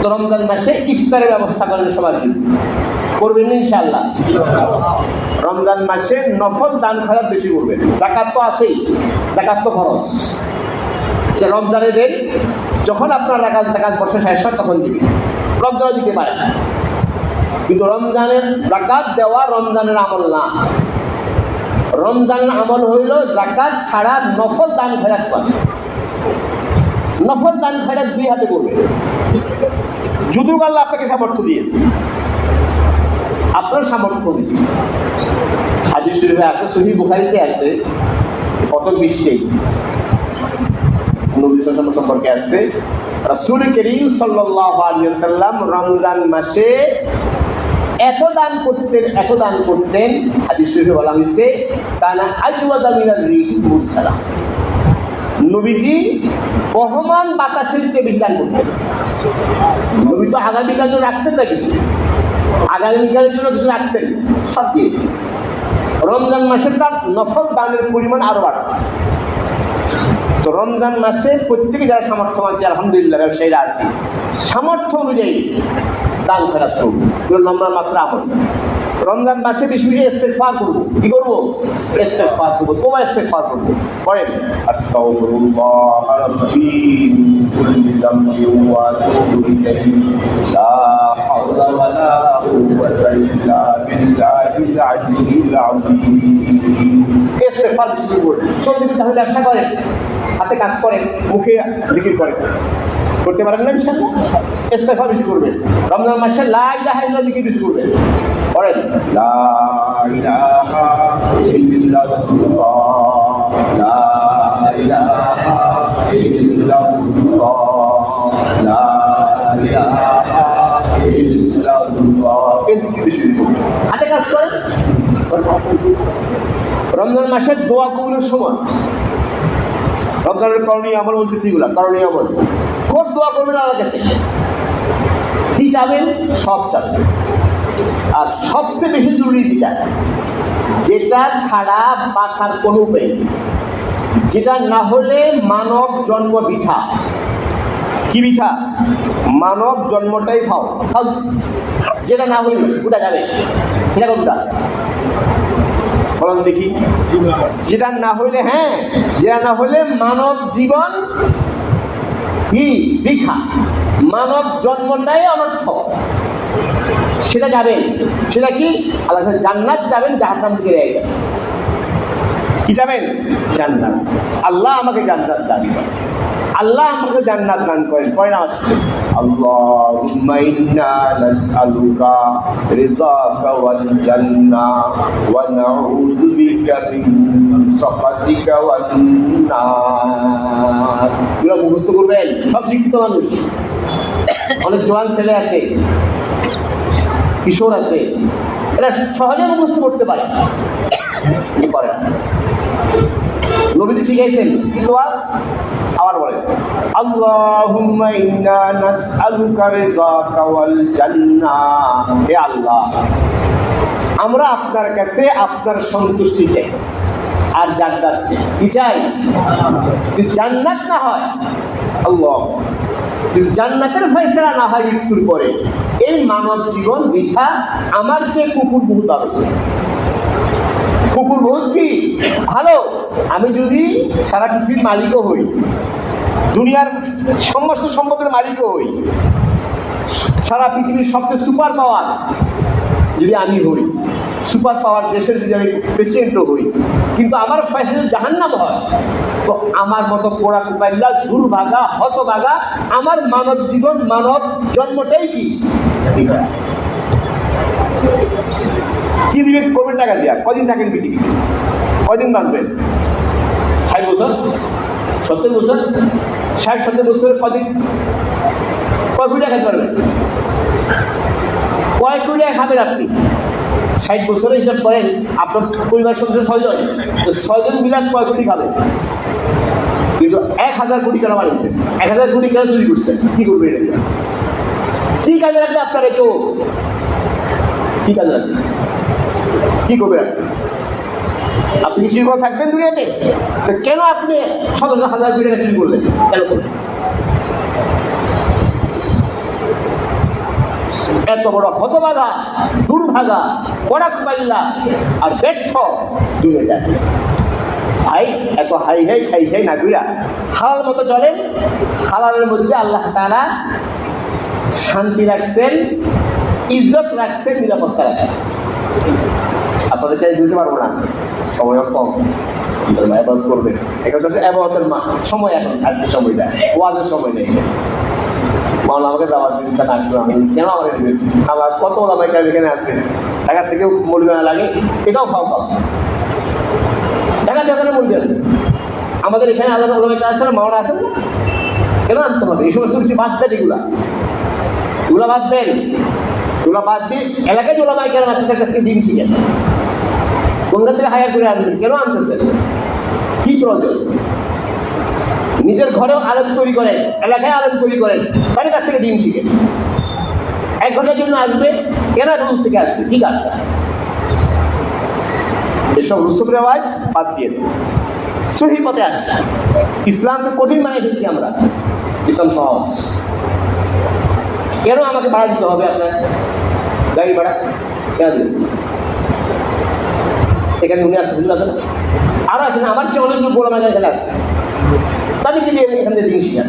তো রমজান মাসে ইফতারের ব্যবস্থা করেন সবার জন্য, করবেন ইনশাআল্লাহ। রমজান মাসে নফল দান খয়রাত বেশি করবেন। যাকাত তো আছেই, যাকাত তো খরচ। যে রমজানের দিন যখন আপনার যাকাত বর্ষা শেষ হয় তখন দিবেন, রমজানও দিতে পারেন, কিন্তু রমজানের যাকাত দেওয়া রমজানের আমল না। রমজানের আমল হইল যাকাত ছাড়া নফল দান খয়রাত করা। নফল দান খয়রাত 2 হাতে করবে, যতটুকু আল্লাহ আপনাকে সামর্থ্য দিয়েছে, আপনার সামর্থ্য নেই। হাদিস শরীফে আছে, সহিহ বুখারীতে আছে, কত বৃষ্টি নবী সাল্লাল্লাহু আলাইহি ওয়াসাল্লাম সম্পর্কে আছে। রাসূল করিম সাল্লাল্লাহু আলাইহি ওয়াসাল্লাম রমজান মাসে এত দান করতেন, হাদিস শরীফে বলা হয়েছে কানা আজওয়াদা মিনার রিহি মুরসালা। নবীজি বহমান বাতাসের চেয়ে বেশি দান করতেন। নবী তো আগামীকাল জন্য রাখতেন না কিছু, আগামীকালের জন্য কিছু রাখতেন, সব দিয়ে। রমজান মাসে তার নফল দানের পরিমাণ আরো বাড়ত। তো রমজান মাসে প্রত্যেকে যারা সামর্থ্য আছে, আলহামদুলিল্লাহ ব্যবসায়ীরা আছে, সামর্থ্য অনুযায়ী দান ফেরাত করবো। এগুলো রমজান মাসের আমল। রমজান মাসে বেশি বেশি ইস্তেগফার করবো। কি করবো? ইস্তেগফার করবো, তোবা ইস্তেগফার করবো। পড়েন আস্তাগফিরুল্লাহ রাব্বি মিন কুল্লি যামবি ওয়া আতুবু ইলাইহি লা হাওলা ওয়ালা কুওয়াতা ইল্লা বিল্লাহিল আলিয়্যিল আযীম। ইস্তেগফার বেশি করবেন। চলতে তাহলে ব্যবসা করেন, হাতে কাজ করেন, মুখে জিকির করেন, করতে পারেন না ইনশাআল্লাহ? ইস্তেগফার বেশি করবেন। রমজান মাসে লা ইলাহা ইল্লাল্লাহ জিকির বেশি করবেন। পড়েন লা ইলাহা ইল্লাল্লাহ, লা ইলাহা ইল্লাল্লাহ, লা ইলাহা ইল্লাল্লাহ। এই জিকির বেশি করবেন, হাতে কাজ করেন। রমজান মাসের দোয়া কবুলের সময়, রমজানের করণীয় আমল বলতেছি, এগুলা করণীয় আমল। খুব দোয়া করবেন আল্লাহর কাছে, কি চাবেন সব চাবেন। আর সবচেয়ে বেশি জরুরি যেটা ছাড়া বাঁচার কোনো উপায় নেই, যেটা না হলে মানব জন্ম বৃথা। কি বৃথা? মানব জন্মটাই ফাও। যেটা না হইলে ওটা যাবে, সেটা কোনটা বলেন দেখি? যেটা না হইলে, হ্যাঁ, যেটা না হইলে মানব জীবন কি বৃথা, মানব জন্মটাই অনর্থ, সেটা যাবেন। সেটা কি? আল্লাহ জান্নাত যাবেন, জাহান্নাম থেকে রেহাই যাবেন। কি যাবেন? জান্নাত। আল্লাহ আমাকে জান্নাত দান করেন, আল্লাহ আমাকে জান্নাত দান করেন। কয় না আসছে আল্লাহুম্মা ইন্না নাসআলুকা রিদাকা ওয়াল জান্নাহ ওয়া নাউযু বিকা মিন সাখাতিকা ওয়ান নার। এগুলো মুখস্থ করবেন সব শিক্ষিত মানুষ। অনেক জোয়ান ছেলে আছে, কিশোর আছে, এরা সহজে মুখস্থ করতে পারে, করে না। নবীজি শিখাইছেন কি দোয়া? আবার বলেন আল্লাহুম্মা ইন্না নাসআলুকা রিদাকা ওয়াল জান্নাহ। হে আল্লাহ, আমরা আপনার কাছে আপনার সন্তুষ্টি চাই আর জান্নাত চাই। কি চাই? যদি জান্নাত না হয়, আল্লাহ, যদি জান্নাতের ফয়সালা না হয় মৃত্যুর পরে, এই মানব জীবন বৃথা। আমার চেয়ে কুকুর বহুত ভালো, কুকুর বহুত কি ভালো। আমি যদি সারা পৃথিবীর মালিকও হই, দুনিয়ার সমস্ত সম্পদের মালিকও হই, সারা পৃথিবীর সবচেয়ে সুপার পাওয়ার যদি আমি হই, সুপার পাওয়ার দেশের যদি আমি প্রেসিডেন্টও হই, কিন্তু আমার ফয়সালা জাহান্নাম হয়, তো আমার মতো পোড়া কুপাইল্লা, দুর্ভাগা, হতভাগা আমার মানব জীবন, মানব জন্মটাই কি কি দিবে? করবেন টাকা দিয়া। কদিন থাকেন পৃথিবীতে? কদিন বাঁচবেন? 60 বছর, 70 বছর, 60-70 বছরের কদিন? কয় কোটি টাকা খাইতে পারবেন? কয় কোটি টাকা খাবেন আপনি? 60 বছরের হিসাব করেন, আপনার পরিবার সদস্য 6 জন, 6 জন মিলে কয় কোটি খাবেন? কিন্তু 1000 কোটি টাকা বাড়িয়েছে, 1000 কোটি টাকা চুরি করছে। কি করবে এটা? কি কাজে রাখবে আপনার এই চোখ? কি কাজে রাখবে? কি করবে আপনি? কি চিরকাল থাকবেন দুনিয়াতে? তো কেন আপনি 1000 কোটি টাকা চুরি করলেন? কেন করলেন? এত বড় হতভাগা, দুর্ভাগা, পরাকপাল্লা আর ব্যর্থ দুনিয়াটা। ভাই, এত হাই হাই খাই খাই না দুইয়া হালাল মতো চলেন। হালালের মধ্যে আল্লাহ তাআলা শান্তি রাখছেন, ইজ্জত রাখছেন, নিরাপত্তা রাখছেন। আপনাদেরকে বুঝতে পারবো না, সময় কম, আবাদত করবেন। এখন তো আবাদতের সময়, এখন আজকে সময়টা ওয়াজের সময় নেই। মাওলানা আমাকে দাওয়াত দিয়েছেন, না আসলে আমি কেন আমাকে দেবেন? আমার কত ওলামায়ে কেরাম এখানে আছে, ঢাকার থেকেও মৌলবি লাগে, এটাও খাওয়া খাওয়া ঢাকা থেকে মৌলবি আনে। আমাদের এখানে আলাদা ওলামায়ে কেরাম আসে না, মাওলানা আসেন না, কেন আনতে হবে? এই সমস্ত কিছু বাদ দেন, এগুলা বাদ দেন। এগুলা বাদ দিয়ে এলাকায় যে ওলামায়ে কেরাম আছে তাদের কাছ থেকে দিন শিখেন। কোনখান থেকে হায়ার করে আনবেন? কেন আনতেছেন? কি প্রয়োজন? নিজের ঘরেও আলেম তৈরি করেন, এলাকায় আলেম তৈরি করেন, তাদের কাছ থেকে দিন শিখেন। 1 ঘন্টার জন্য আসবে, কেন এত দূর থেকে আসবে, কি কাজ? এসব রুসুম রেওয়াজ বাদ দিয়ে দেন, সহি পথে আসে। ইসলামকে কঠিন বানিয়ে ফেলছি আমরা, ইসলাম সহজ। কেন আমাকে ভাড়া দিতে হবে? আপনার গাড়ি ভাড়া কেন দেবেন? এখানে উনি আসে, হুজুর আছে না, আরো এখানে আমার চেয়ে অনেক বড় মাঝে এখানে আছে, তাদেরকে দিয়ে এখান থেকে জিনিস শিখান।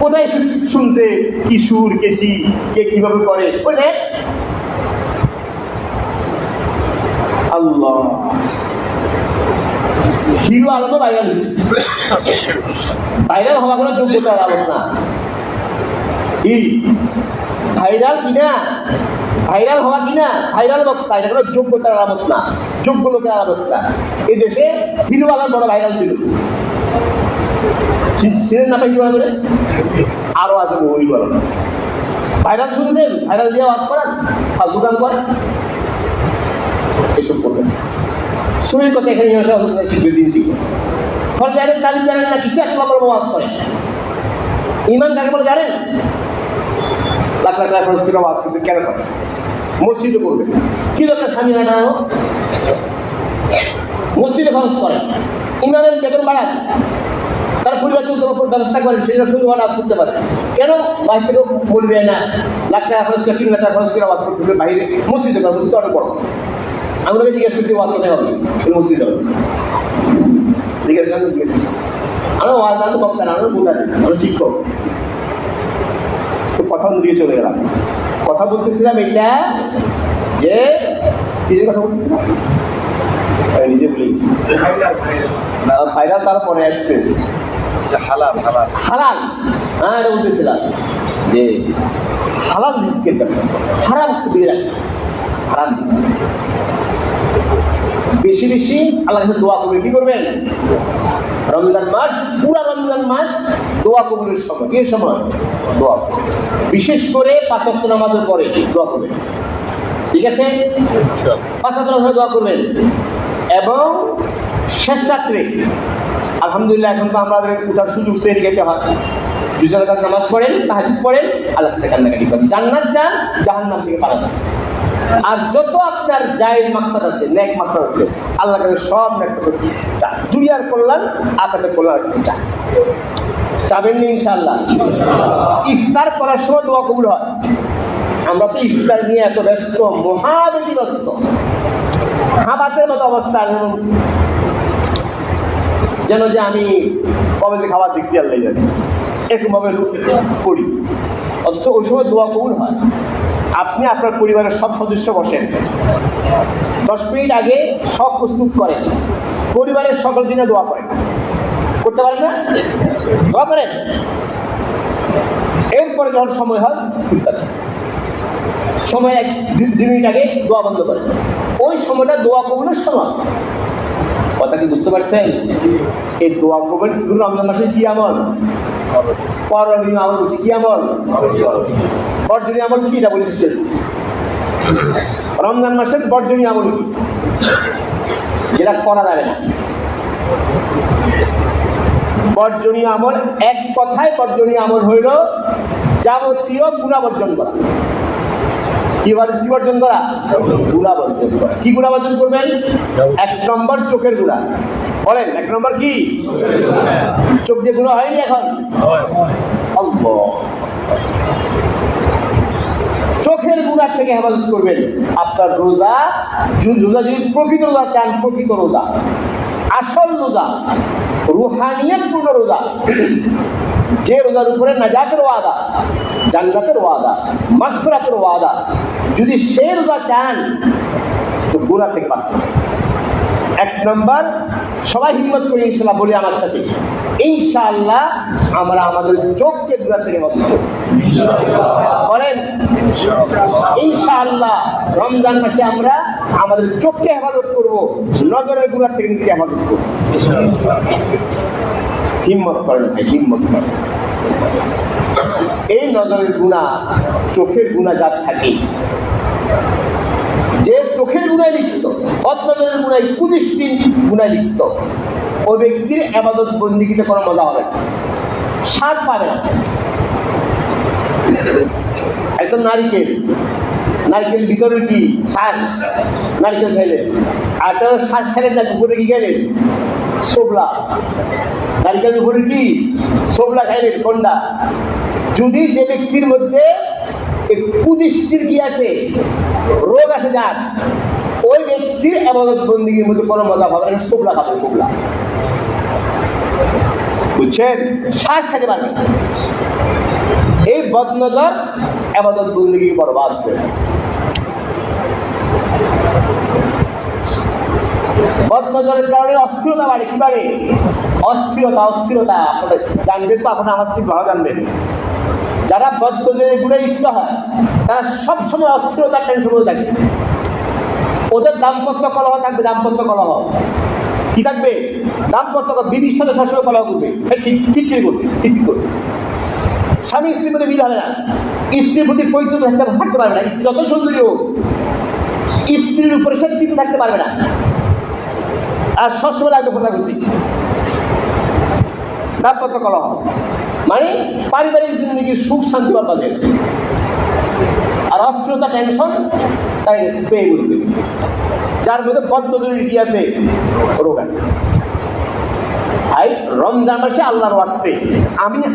কোথায় শুনছে কি সুর কেশি কে কিভাবে করে, ওই দেখ আল্লাহ। হিরো আলমও ভাইরাল হয়েছে, ভাইরাল হওয়া কোনো যোগ্যতার আলামত না। কি ভাইরাল কিনা, ভাইরাল হওয়া কিনা, ভাইরাল বক্তা, এটা কোনো যোগ্যতার আলামত না, যোগ্য লোকের আলামত না। এই দেশে হিরো আলম বড় ভাইরাল ছিল, ছিলেন না ভাই? হিরো আলম আরো আছে হিরো আলম ভাইরাল, শুনেছেন? ভাইরাল দিয়ে ওয়াজ করান, ফালতু গান করেন, এসব করবেন। শরীর কথা এখানে শিখবে, দিন শিখবে। ফলে জানেন, তালিম জানেন না, কিসে এক নম্বর ওয়াজ করেন? ইমান কাকে বলে জানেন? লাখ লাখ টাকা খরচ করে ওয়াজ করতে কেন করে? মসজিদে করবে, কি দরকার স্বামী হাঁটানো? মসজিদে খরচ করেন, ইমামের বেতন বাড়ান, তার পরিবার চলতে ব্যবস্থা করেন, সেটা সুন্দর আওয়াজ করতে পারে। কেন বাইরে থেকেও বলবে না, লাখ টাকা খরচ করে 3 লাখ টাকা খরচ করে আওয়াজ করতেছে বাইরে, মসজিদে করে, মসজিদে অনেক বড়। আমি ওনাকে জিজ্ঞেস করছি ওয়াজ করতে হবে, মসজিদে হবে, আমরা ওয়াজ আনতে বক্তা না, আমরা বোঝা দিচ্ছি, আমরা শিক্ষক। তো কথা দিয়ে চলে গেলাম, কথা বলতেছিলাম এটা যে নিজের কথা বলতেছিলাম, নিজে বলে গেছি ভাইরাল, তারপরে আসছে হালাল হালাল হালাল। হ্যাঁ, এটা বলতেছিলাম যে হালাল রিজকের ব্যবসা, হারাম দিয়ে রাখবে, হারাম বেশি বেশি আল্লাহর কাছে দোয়া করবে। কি করবেন? রমজান মাস, পুরা রমজান মাস দোয়া কবুলের সময়। কি সময়? দোয়া, বিশেষ করে 5 ওয়াক্ত নামাজের পরে দোয়া করবেন, ঠিক আছে? 5 ওয়াক্ত নামাজে দোয়া করবেন। এবং শেষ রাত্রে, আলহামদুলিল্লাহ এখন তো আমাদের উঠার সুযোগ সেরে গেতে হয়, 2 রাকাত নামাজ পড়েন, তাহাজ্জুদ পড়েন, আল্লাহর কাছে কান্নাকাটি করেন, জান্নাত চান, জাহান্নাম থেকে পালান। আর যত আপনার জায়েজ মাকসাদ আছে, নেক মাকসাদ আছে, আল্লাহর কাছে সব নেক মাকসাদ চান, দুনিয়ার কল্যাণ, আখিরাতের কল্যাণের কাছে চান। চাবেন না ইনশাআল্লাহ? ইফতার করার সময় দোয়া কবুল হয়। আমরা তো ইফতার নিয়ে এত ব্যস্ত, মহাবিধিগ্রস্ত, খাবারের মতো অবস্থা, যেন যে আমি কবে যে খাবার দেখছি আল্লাহ জানে, এরকম ভাবে করি। অথচ ওই সময় দোয়া কবুল হয়। আপনি আপনার পরিবারের সব সদস্য বসেন, 10 মিনিট আগে সব প্রস্তুত করেন, পরিবারের সকল দিনে দোয়া করেন, করতে পারেন না? দোয়া করেন। এরপরে যখন সময় হয় ইফতার সময় 1-2 মিনিট আগে দোয়া বন্ধ করেন, ওই সময়টা দোয়া কবুলের সময়। কথা কি বুঝতে পারছেন? এই দোয়া কবুল রমজান মাসে কি আমল? করণীয় আমল বলছি। কি আমল? বর্জনীয় আমল কি? এটা বলে শেষ করে দিচ্ছি। রমজান মাসের বর্জনীয় আমল কি? যেটা করা যাবে না। বর্জনীয় আমল, এক কথায় বর্জনীয় আমল হইল যাবতীয় গুনাহ বর্জন করা। কি বর্জন করা? গুনাহ বর্জন করা। কি গুনাহ বর্জন করবেন? 1 নম্বর চোখের গুনাহ। বলেন 1 নম্বর কি? চোখ দিয়ে গুনাহ হয়নি এখন? আল্লাহ, চোখের গুনাহ থেকে হেফাজত করবেন। আপনার রোজা যদি প্রকৃত রোজা চান, প্রকৃত রোজা, আসল রোজা, রুহানিয়তপূর্ণ রোজা, যে রোজার উপরে নাজাতের ওয়াদা, জান্নাতের ওয়াদা, মাগফিরাতের ওয়াদা, যদি সেই রোজা চান তো গুনাহ থেকে বাঁচতে। 1 নম্বর, সবাই হিম্মত করে ইনশাআল্লাহ বলি আমার সাথে, ইনশাআল্লাহ আমরা আমাদের চোখকে গুনাহ থেকে বাঁচাবো। বলেন ইনশাআল্লাহ রমজান মাসে আমরা আমাদের চোখকে হেফাজত করব, নজরের গুনাহ থেকে নিজেকে হেফাজত করব। হিম্মত করেন ভাই, হিম্মত করেন। এই নজরের গুনাহ, চোখের গুনাহ যার থাকে, যে চোখের গুনায় লিপ্ত, বদনজরের গুনায়, কুদৃষ্টির গুনায় লিপ্ত, ওই ব্যক্তির ইবাদত বন্দেগীতে কোনো মজা হবে না, স্বাদ পাবে না। একদম নারকেল ভিতরে কি শ্বাস, নারকেল খেলেন, আর শ্বাস খেলেন না, উপরে কি খেলেন? সোবলা। নারকেল উপরে কি সোবলা খাইলেন, কোনটা? যদি যে ব্যক্তির মধ্যে কুদৃষ্টির কি আছে, রোগ আছে, যার ওই ব্যক্তির ইবাদত বন্দেগীর মধ্যে কোনো মজা পাবে না, সোবলা খাবে, সোবলা, বুঝছেন? শ্বাস খেতে পারবে না। এই বদনজর ইবাদত বন্দেগী বরবাদ করে। বদনজরের কারণে অস্থিরতা বাড়ে। কি বাড়ে? অস্থিরতা। আপনারা জানবেন তো, আপনারা আমার ঠিক ভালো জানবেন। যারা বদনজরের গুণে লিপ্ত হয় তারা সবসময় অস্থিরতার টেনশন হয়ে থাকে। ওদের দাম্পত্য কলহ থাকবে, দাম্পত্য কলহ কি থাকবে? দাম্পত্য বিবির সাথে সবসময় কলহ করবে, খিটখিট করবে। স্বামী স্ত্রীর মধ্যে মিল হবে না, স্ত্রীর প্রতি পবিত্র থাকতে পারবে না, যত সুন্দরী হোক স্ত্রীর উপরে সে তৃপ্ত থাকতে পারবে না, আর সবসময় লাগবে খোঁজাখুঁজি। দাম্পত্য কলহ মানে পারিবারিক জিন্দগির সুখ শান্তি পাবে, আর অস্থিরতা, টেনশন তাই পেয়ে বসবে। যার মধ্যে বদনজরের কি আছে, রোগ আছে। ভাই, রমজান মাসে আল্লাহর ওয়াস্তে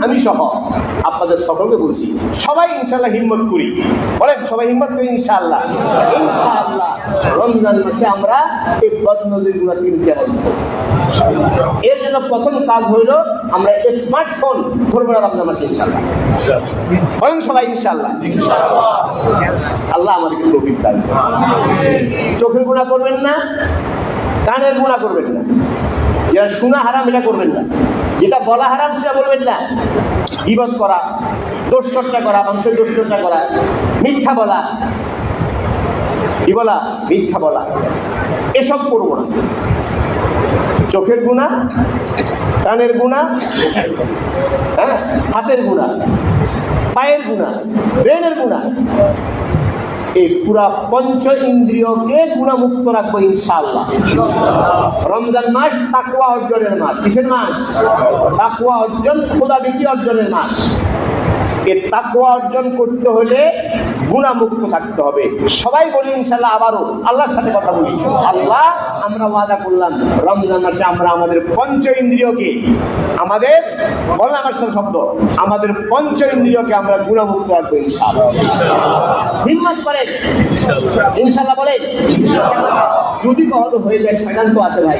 আমি সহ আপনাদের সকলকে বলছি, সবাই ইনশাআল্লাহ হিম্মত করি। বলেন সবাই হিম্মত করি ইনশাআল্লাহ। রমজান মাসে আমরা এই বদনজরের গুনাহ থেকে নিজেকে বাঁচাবো। এর জন্য প্রথম কাজ হইল আমরা স্মার্টফোন ধরবো না রমজান মাসে ইনশাআল্লাহ। বলেন সবাই ইনশাআল্লাহ। আল্লাহ আমাদেরকে তৌফিক দান করুন। চোখের গুনাহ করবেন না, কানের গুনাহ করবেন না, যেটা শোনা হারাম এটা করবেন না, যেটা বলা হারাম সেটা বলবেন না। গীবত করা, দোষচর্চা করা, মানুষের দোষচর্চা করা, মিথ্যা বলা, মিথ্যা বলা, এসব করবো না। চোখের গুনাহ, কানের গুনাহ, হ্যাঁ, হাতের গুনাহ, পায়ের গুনাহ, ব্রেনের গুনাহ, এই পুরা পঞ্চ ইন্দ্রিয়কে গুণামুক্ত রাখবো ইনশাআল্লাহ। রমজান মাস তাকওয়া অর্জনের মাস। কিসের মাস? তাকওয়া অর্জন, খোদাবিধি অর্জনের মাস। এই তাকওয়া অর্জন করতে হলে গুণামুক্ত থাকতে হবে। সবাই বলি ইনশাআল্লাহ। আবারও আল্লাহর সাথে কথা বলি, আল্লাহ আমরা ওয়াদা করলাম রমজান মাসে আমরা আমাদের পঞ্চ ইন্দ্রিয়কে, আমাদের বলেন আমার সাথে শব্দ, আমাদের পঞ্চ ইন্দ্রিয়কে আমরা গুণামুক্ত রাখবো ইনশাআল্লাহ। হিম্মত করেন ইনশাআল্লাহ, বলেন। যদি কখনো হয়ে যায়, শয়তান তো আছে ভাই,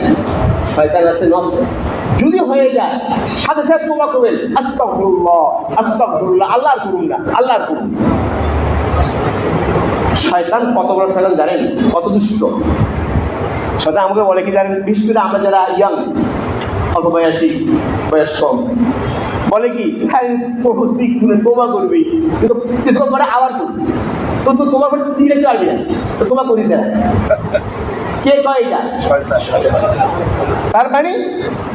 শয়তান আছে, নফস আছে, যদি হয়ে যায় সাথে সাথে তোবা করবেন, আস্তাগফিরুল্লাহ আস্তাগফিরুল্লাহ, আল্লাহর করুন না, আল্লাহর করুন। শয়তান কত বড় শয়তান জানেন? কত দুষ্ট শয়তান। আমাকে বলে কি জানেন? বিশেষ করে আমরা যারা ইয়াং, অল্প বয়সী, বয়স কম, বলে কি, হ্যাঁ তোবা করবি, কিন্তু কিছুক্ষণ পরে আবার করবি, তো তোমার করে তুই দেখতে পারবি না, তো তোমার করিস না। কে কয় এটা? তার মানে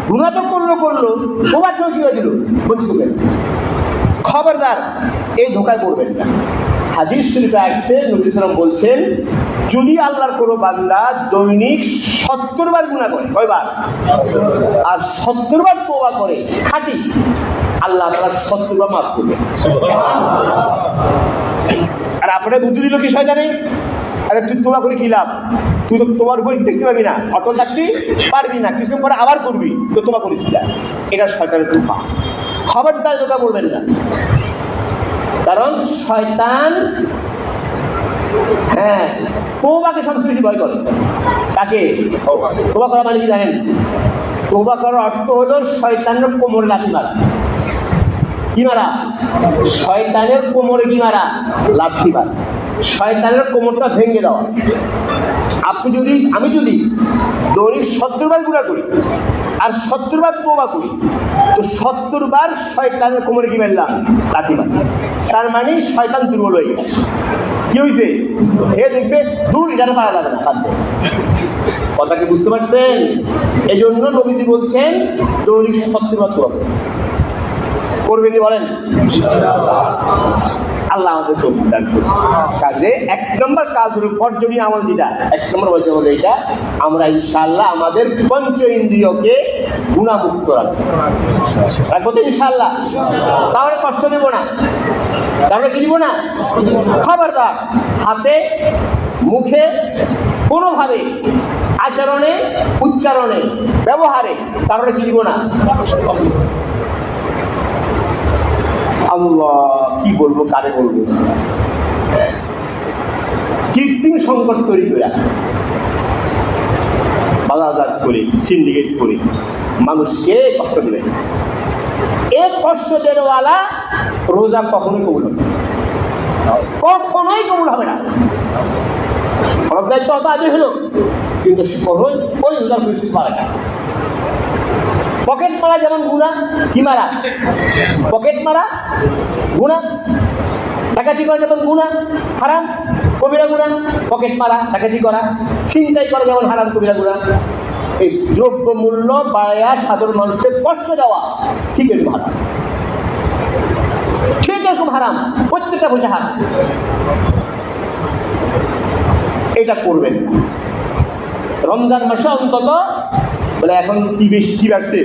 গুনাহ তো করলো, তোমার চোখ কি হয়েছিল? বলছিলেন। খবরদার এই ধোকায় পড়বেন না। হাদিস শরীফে আসছে, নবী সাল্লাল্লাহু আলাইহি ওয়াসাল্লাম বলছেন, যদি আল্লাহর কোনো বান্দা দৈনিক 70 বার গুনাহ করে, কয়বার? আর 70 বার তওবা করে খাঁটি, আল্লাহ তাআলা 70 বার মাফ করবে। আর আপনারা বুদ্ধি দিল কি শয়তানে? আরে তুই তোবা করে কি লাভ? তুই তো তোমার উপর দেখতে পাবি না, অটল থাকতে পারবি না, কিছুক্ষণ পরে আবার করবি, তো তোবা করিস না। এটা শয়তানের তোবা। খবরদার তোবা বলবেন না, কারণ শয়তান হ্যাঁ তোবাকে সবচেয়ে বেশি ভয় করে। কাকে? তোবা করা মানে কি জানেন? তোবা করার অর্থ হলো শয়তানের কোমরে লাথি মারা। কি মারা? শয়তানের কোমরে কি মারা? লাথি মারা। শয়তানের কোমরটা ভেঙে দেওয়া। আমি যদি দৈনিক 70 বার গুনাহ করি আর 70 বার তওবা করি, তো 70 বার শয়তানের কোমরে কি মারলাম? লাথি মারলাম। তার মানে শয়তান দুর্বল হয়ে গেছে। কি হয়েছে? হে দেখবে দূর, এটারে পারা যাবে না, বাদ দে। কথা কি বুঝতে পারছেন? এই জন্য নবীজি বলছেন দৈনিক 70 বার তওবা করবেন। বলেন আল্লাহ আমাদের তৌফিক দান করুন। কাজে 1 নম্বর কাজ হলো বর্জনীয় আমল, যেটা 1 নম্বর বর্জন হলো এইটা, আমরা ইনশাআল্লাহ আমাদের পঞ্চ ইন্দ্রিয়কে গুণামুক্ত রাখবো তো ইনশাআল্লাহ। তাহলে কষ্ট দেব না, তাহলে কি দিব না? খবরদার হাতে মুখে কোনোভাবে আচরণে উচ্চারণে ব্যবহারে কারণে কি দিব না? আল্লাহ কি বলবো, কারে বলবো? কৃত্রিম সংকট তৈরি করে বাজার করে সিন্ডিকেট করে মানুষকে কষ্ট দেবে। এক কষ্ট দেওয়ালা রোজা কখনোই কবুল হবে, কখনোই কবুল হবে না। ফরজ দায়িত্ব অত আজই হলো, কিন্তু কখনোই ওই রোজার পরিস্থিতি পারে না। পকেট মারা যেমন গুনাহ, কি মারা? পকেট মারা গুনাহ। ডাকাতি করা যেমন গুনাহ, হারাম কবিরা গুনাহ। পকেট মারা, ডাকাতি করা, ছিনতাই করা যেমন হারাম কবিরা গুনাহ। এই দ্রব্য মূল্য বাড়াইয়া সাধারণ মানুষকে কষ্ট দেওয়া ঠিক এরকম হারাম, ঠিক এরকম হারাম, প্রত্যেকটা বোঝা হারাম। এটা করবেন রমজান মাসে অন্তত। বলে এখন কি বেশি, কি বাড়ছে,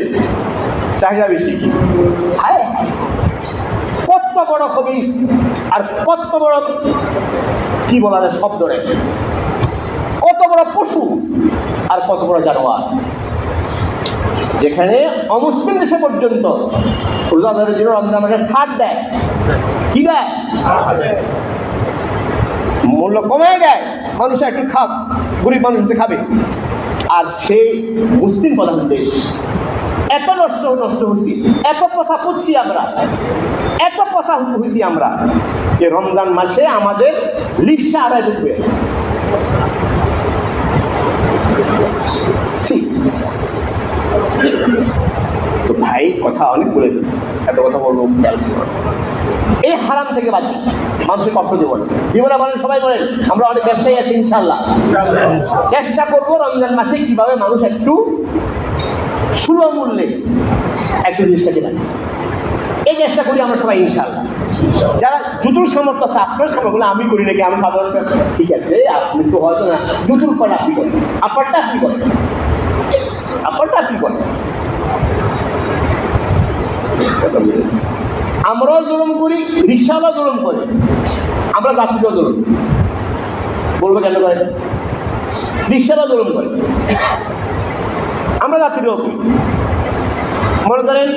চাহিদা বেশি। হায় কত বড় খবিস আর কত বড় কি বলা যায় শব্দ রে, কত বড় পশু আর কত বড় জানোয়ার, যেখানে অমুসলিম দেশে পর্যন্ত রোজাদারের জন্য রমজান মাসে ছাড় দেয়। কি দেয়? মূল্য কমায় দেয়, মানুষ একটু খাক, গরিব মানুষ খাবে। আর সেই মুসলিম প্রধান দেশ, এত নষ্ট হয়েছি, এত পচা করছি আমরা, এত পচা হয়েছি আমরা, যে রমজান মাসে আমাদের লিপসা আদায় ঢুকবে। তো ভাই কথা অনেক বলে দিচ্ছে, এত কথা বলবো। এই হারাম থেকে বাঁচি, মানুষের কষ্ট দেব না, দিব না বলেন, সবাই বলেন। আমরা অনেক ব্যবসায়ী আছি ইনশাল্লাহ, চেষ্টা করবো রমজান মাসে কিভাবে মানুষ একটু সুলভ মূল্যে একটু জিনিস খেতে পারে, এই চেষ্টা করি আমরা সবাই ইনশাল্লাহ। যারা জুতুর সামর্থ্য আছে, আপনার সামর্থ্য, আমি করি নাকি, আমি সাধারণত ঠিক আছে, আপনি তো হয়তো না জুতুর করেন, আপনি করেন, আপনারটা আপনি করেন, আপনারটা আপনি করেন। আমরাও জুলুম করি, রিক্সাওয়ালাও জুলুম করে, আমরা যাত্রীরাও জুলুম বলবো কেন করে? রিক্সাওয়ালাও জুলুম করে, আমরা যাত্রীরাও করি। মনে করেন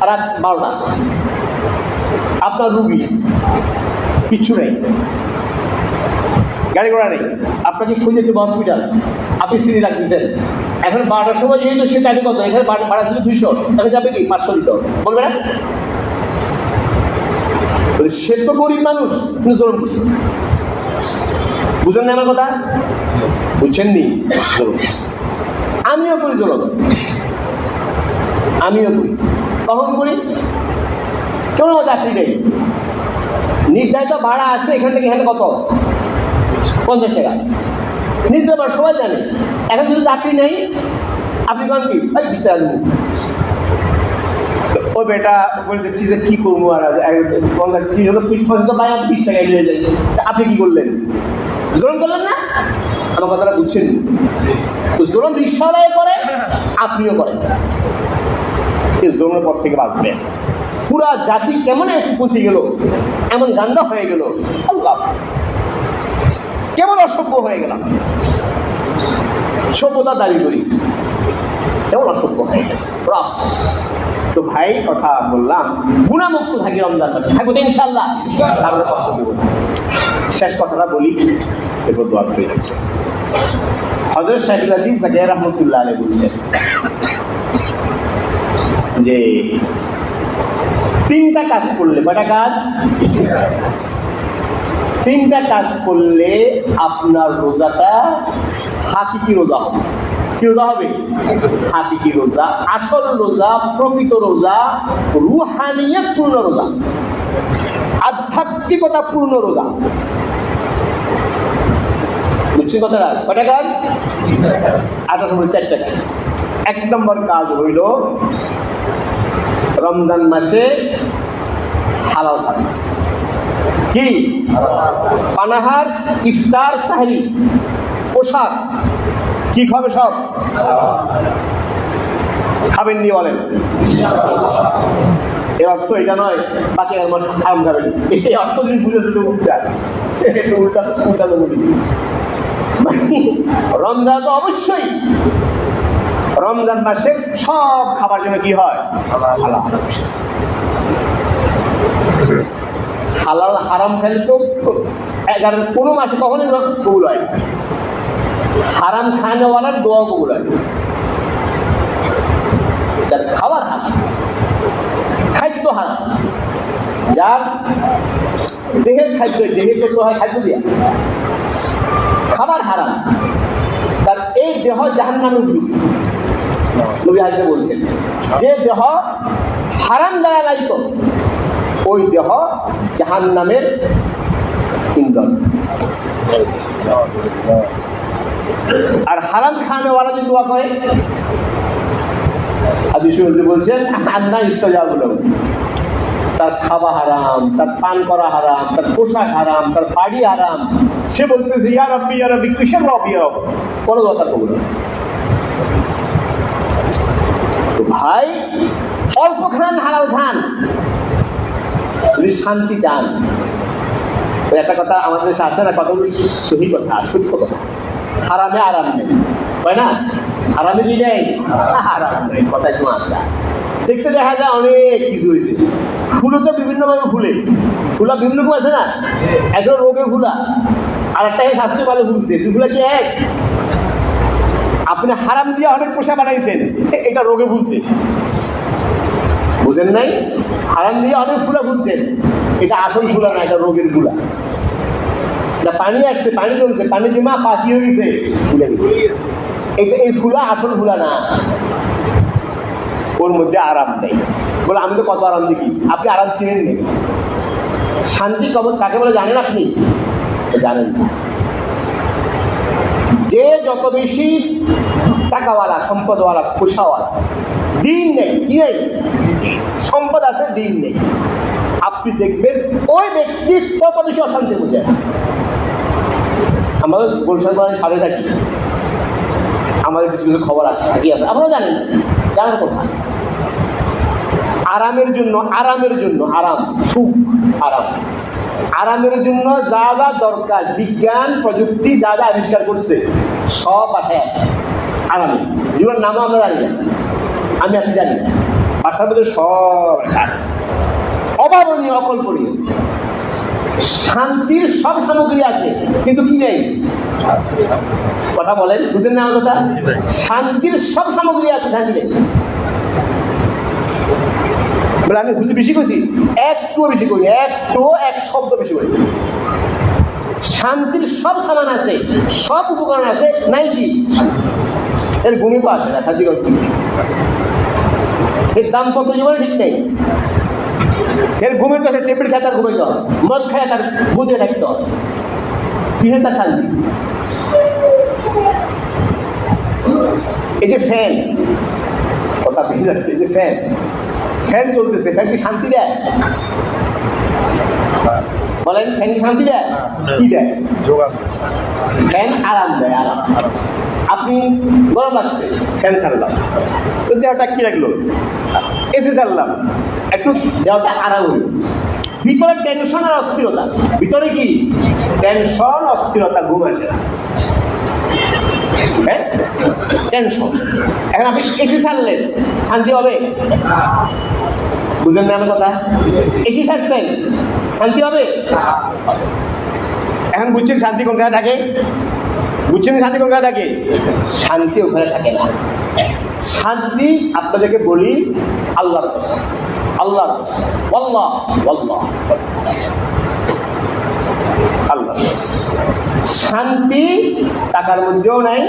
রাত 12টা, আপনার রুগী কিচ্ছু নেই, গাড়ি ঘোড়া নেই, আপনাকে খুঁজে দেবো হসপিটাল, আপনি সিঁড়ি রাখতেছেন। এখন 12টার সময় যেহেতু সে টাইমে কত, এখানে ভাড়া ছিল 200, তাহলে যাবে কি 500 দিতে হবে, বলবে না? সে তো গরিব মানুষ, কিন্তু জোর করছে, বুঝলেন না আমার কথা? বুঝছেন নি? জোর করছে। আমিও করি জোর, আমিও করি। কখন করি? কোনো যাত্রী নেই, নির্ধারিত ভাড়া আছে এখান থেকে এখানে কত, 50 টাকা নির্ধারিত, সবাই জানে। এখন যদি যাত্রী নেই, আপনি কন কি 20 টাকা দেবো, ও বেটা বলে দেখছি যে কি করবো, আর 50 টাকা 20 টাকায় নিয়ে যায়। আপনি কি করলেন? জোরম করলেন না? আমার কথাটা বুঝছেন? তো জোরম রিক্সাওয়ালায় করে, আপনিও করেন। এই জোরমের পর থেকে বাঁচবেন। পুরা জাতি কেমন একটু পৌঁছে গেল, এমন গান্দা হয়ে গেল, আল্লাহ কেমন অসভ্য হয়ে গেলাম, সভ্যতা দাবি করি, কেমন অসভ্য হয়ে গেল, আফসোস। তো ভাই কথা বললাম, গুণামুক্ত থাকি রমজান মাসে, থাকবো তো ইনশাল্লাহ, তারপরে কষ্ট দেব না। শেষ কথাটা বলি, এরপর দোয়া করে যাচ্ছে। হযরত শাইখুল হাদিস জাকিয়া রাহমাতুল্লাহ আলাইহি বলছেন যে 3টা কাজ করলে, কয়টা কাজ? 3টা কাজ করলে আপনার রোজাটা হাকিকি রোজা হবে। কি রোজা হবে? হাকিকি রোজা, আসল রোজা, প্রকৃত রোজা, রুহানিয়ত পূর্ণ রোজা, আধ্যাত্মিকতা পূর্ণ রোজা। বুঝছি কথাটা? কয়টা কাজ? 4টা কাজ। 1 নম্বর কাজ হইল রমজান মাসে হালাল খাবে। কি পানাহার, ইফতার, সাহরি, পোশাক কি খাবে? সব খাবেন নি বলেন? এর অর্থ এটা নয় বাকি হারাম খাবেন, এই অর্থ যদি বুঝে দিতে উল্টা একটু উল্টা উল্টা বলি। রমজান তো অবশ্যই, রমজান মাসে সব খাবার জন্য কি হয়? হালাল। হালাল হারাম খেলে তো 11 কোনো মাসে কখনোই কবুল হয় না। হারাম খানেওয়ালার দোয়া কবুল হয়, যার খাবার হারাম, খাদ্য হারাম, যার দেহের খাদ্য, দেহের তৈরি হয় খাদ্য দিয়া, খাবার হারাম, তার এই দেহ জাহান্নামের উপযুক্ত। নবী হাদিসে বলছেন যে দেহ হারাম দ্বারা লালিত ওই দেহ জাহান্নামের ইন্ধন। আর হারাম খানেওয়ালা যে দোয়া করে হাদিসে বলছেন আন্না ইস্তাজাবু লাহু, তার খাওয়া হারাম, তার পান করা হারাম, তার পোশাক হারাম, তার বাড়ি হারাম, সে বলতেছে ইয়া রাব্বি ইয়া রাব্বি, কিসের রব ইয়া রব, কোনো কথা কবুল না। তো ভাই অল্প খান, হালাল খান, যদি শান্তি চান। ওই একটা কথা আমাদের দেশে আছে না, কথাগুলো সহি কথা, সত্য কথা, হারামে আরাম নেই, হয় না? হারামে কি নেই? আরাম নেই, কথা একটু আছে। দেখতে দেখা যায় অনেক কিছু হয়েছে। ফুলও তো বিভিন্নভাবে ফুলে, ফুলা বিভিন্ন রকম আছে না, একটা রোগে ফুলা আর একটা স্বাস্থ্য ভালো ফুলছে, দুগুলা কি এক? আপনি হারাম দিয়ে অনেক পোষা বানাইছেন, এটা রোগে ফুলছে, বুঝেন নাই? হারাম দিয়ে অনেক ফুলা ফুলছেন, এটা আসল ফুলা না, এটা রোগের ফুলা। এটা পানি আসছে, পানি জমছে, পানি জমা পাখি হয়ে গেছে, ফুলে গেছে, এটা এই ফুলা আসল ফুলা না, ওর মধ্যে আরাম নেই। বলে আমি তো কত আরাম দেখি, আপনি আরাম চিনেন নেই। শান্তি কবর কাকে বলে জানেন আপনি? জানেন না। যে যত বেশি টাকাওয়ালা, সম্পদওয়ালা, পোষাওয়ালা, দিন নেই, কি নেই? সম্পদ আছে, দিন নেই, আপনি দেখবেন ওই ব্যক্তি তত বেশি অশান্তির মধ্যে আছে। আমাদের গোলশান সাথে থাকি, আমাদের কিছু কিছু খবর আসে থাকি, আপনারা জানেন, জানার কথা। আরামের জন্য, আরামের জন্য, আরাম, সুখ, আরাম, আরামের জন্য যা যা দরকার, বিজ্ঞান প্রযুক্তি যা যা আবিষ্কার করছে সব বাসায় আছে আরামে। জীবনের নামও আমরা জানি না, আমি আপনি জানি না, বাসার মধ্যে সব আছে, অভাবনীয়, অকল্পনীয়। শান্তির সব সামগ্রী আছে, কিন্তু কি নেই? কথা বলেন, বুঝেন না আমার কথা? শান্তির সব সামগ্রী আছে, শান্তি নেই। বলে আমি খুশি বেশি খুশি, একটুও বেশি করি, একটু এক শব্দ বেশি করি। শান্তির সব সামান আছে, সব উপকরণ আছে, নাই কি? এর গুণই তো আসে না, শান্তি করতে এর দাম্পত্য জীবনে ঠিক নেই। এর ঘুমাইতে আসে, টেবিল খায় তার ঘুমাইতে হয়, মদ খায় তার বুঝে থাকতে হয়, কিসের তার শান্তি? এই যে ফ্যান, কথা বেরিয়ে যাচ্ছে, এই যে ফ্যান, ফ্যান চলতেছে, ফ্যান কি শান্তি দেয়? বলেন, ফ্যান কি শান্তি দেয়? কি দেয়? ফ্যান আরাম দেয়, আরাম। আপনি গরম লাগছে, ফ্যান ছাড়লাম, তো দেহটা কি লাগলো? এসি ছাড়লাম, একটু দেহটা আরাম হইল। ভিতরে টেনশন আর অস্থিরতা, ভিতরে কি টেনশন, অস্থিরতা, ঘুম আসে না, হ্যাঁ, টেনশন। এখন আপনি এসি ছাড়লেন, শান্তি হবে? বুঝলেন না আমার কথা? এসি ছাড়ছেন, শান্তি হবে? এখন বুঝছেন শান্তি কোন জায়গায় থাকে? বুঝছেন শান্তি কোন জায়গায় থাকে? শান্তি ওখানে থাকে না। শান্তি আপনাদেরকে বলি আল্লাহর কাছে, আল্লাহর কাছে, আল্লাহ আল্লাহ আল্লাহ। শান্তি টাকার মধ্যেও নাই,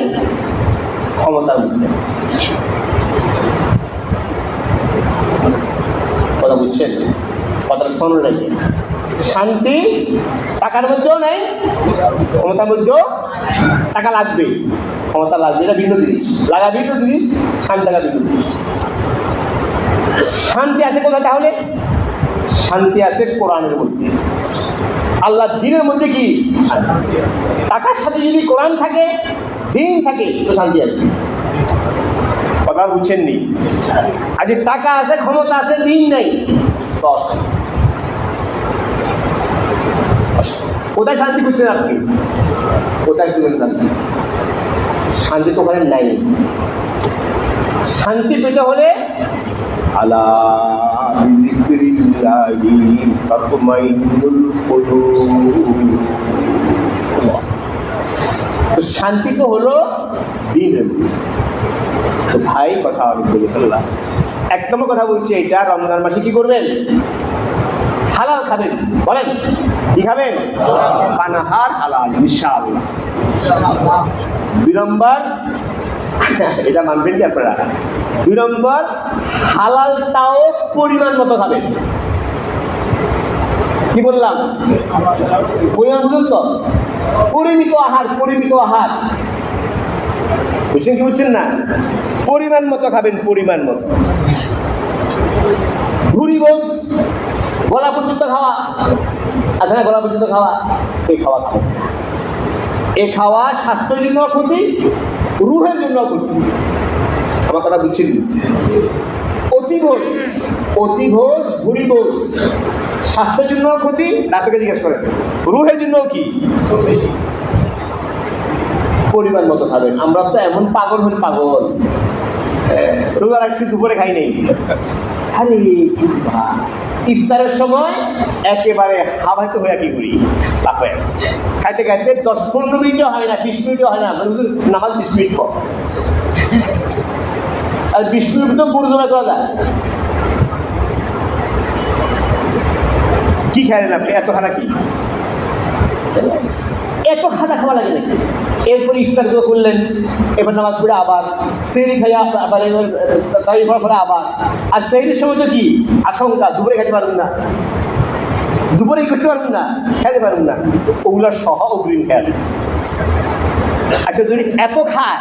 ক্ষমতার মধ্যে। কথা বুঝছেন? কথাটা শোনো নাকি? শান্তি টাকার মধ্যেও নাই, ক্ষমতার মধ্যেও। টাকা লাগবে, ক্ষমতা লাগবে, এটা ভিন্ন জিনিস, লাগা ভিন্ন জিনিস, শান্তি লাগা ভিন্ন জিনিস। শান্তি আছে কোথায় তাহলে? শান্তি আছে কোরআনের মধ্যে, আল্লাহ দিনের মধ্যে কি শান্তি। টাকার সাথে যদি কোরআন থাকে, দিন থাকে, তো শান্তি আসবে। কথা বুঝছেন নি? আজ টাকা আছে, ক্ষমতা আছে, দিন নাই, তো অশান্তি। কোথায় শান্তি খুঁজছেন আপনি? কোথায় খুঁজছেন শান্তি? শান্তি তো ওখানে নাই। শান্তি পেতে হলে আলা বিযিকরিল্লাহি তাতমাইন্নুল কুলুব। তো শান্তি তো হলো দিনের মধ্যে। তো ভাই কথা আমি বলে ফেললাম। এক নম্বর কথা বলছি, এইটা রমজান মাসে কি করবেন? হালাল খাবেন। বলেন কি খাবেন? পানাহার হালাল ইনশাআল্লাহ। 2 নম্বর, এটা মানবেন কি আপনারা? 2 নম্বর, হালালটাও পরিমাণ মতো খাবেন। কি বললাম? পরিমাণ বুঝুন তো, পরিমিত আহার, পরিমিত আহার। বুঝছেন কি বুঝছেন না? পরিমাণ মতো খাবেন, পরিমাণ মতো। ভুড়ি গোস গলা পর্যন্ত খাওয়া আছে না, গলা পর্যন্ত খাওয়া, এই খাওয়া খাবেন। এই খাওয়া স্বাস্থ্যের জন্য ক্ষতি, রুহের জন্য ক্ষতি। আমার কথা বুঝছেন? অতিভোজ, অতিভোজ, ভুড়িভোজ স্বাস্থ্যের জন্য ক্ষতি, ডাক্তারকে জিজ্ঞেস করেন। রুহের জন্য কি? পরিমাণ মতো খাবেন। আমরা তো এমন পাগল হই, পাগল। রোজা রাখছি, দুপুরে খাই নেই। আরে ইফতারের সময় একেবারে হাবাহিত হয়ে কি করি, খাইতে খাইতে 10-15 মিনিটও হয় না, 20 মিনিটও হয় না। নামাজ 20 মিনিট পর, আর 20 মিনিট তো গুরুজনা করা যায়। কি খাইলেন আপনি? এত খানা কি? এত খানা খাওয়া লাগে নাকি? এরপরে ইফতার করলেন, এবার নামাজ পড়ে আবার সেহরি খাইয়া, আবার এবার তাই করে আবার। আর সেহরির সময় তো কি আশঙ্কা, দুপুরে খাইতে পারবেন না, দুপুরে করতে পারবেন না, খাইতে পারবেন না, ওগুলা সহ অগ্রিম খেয়াল। আচ্ছা, যদি এত খায়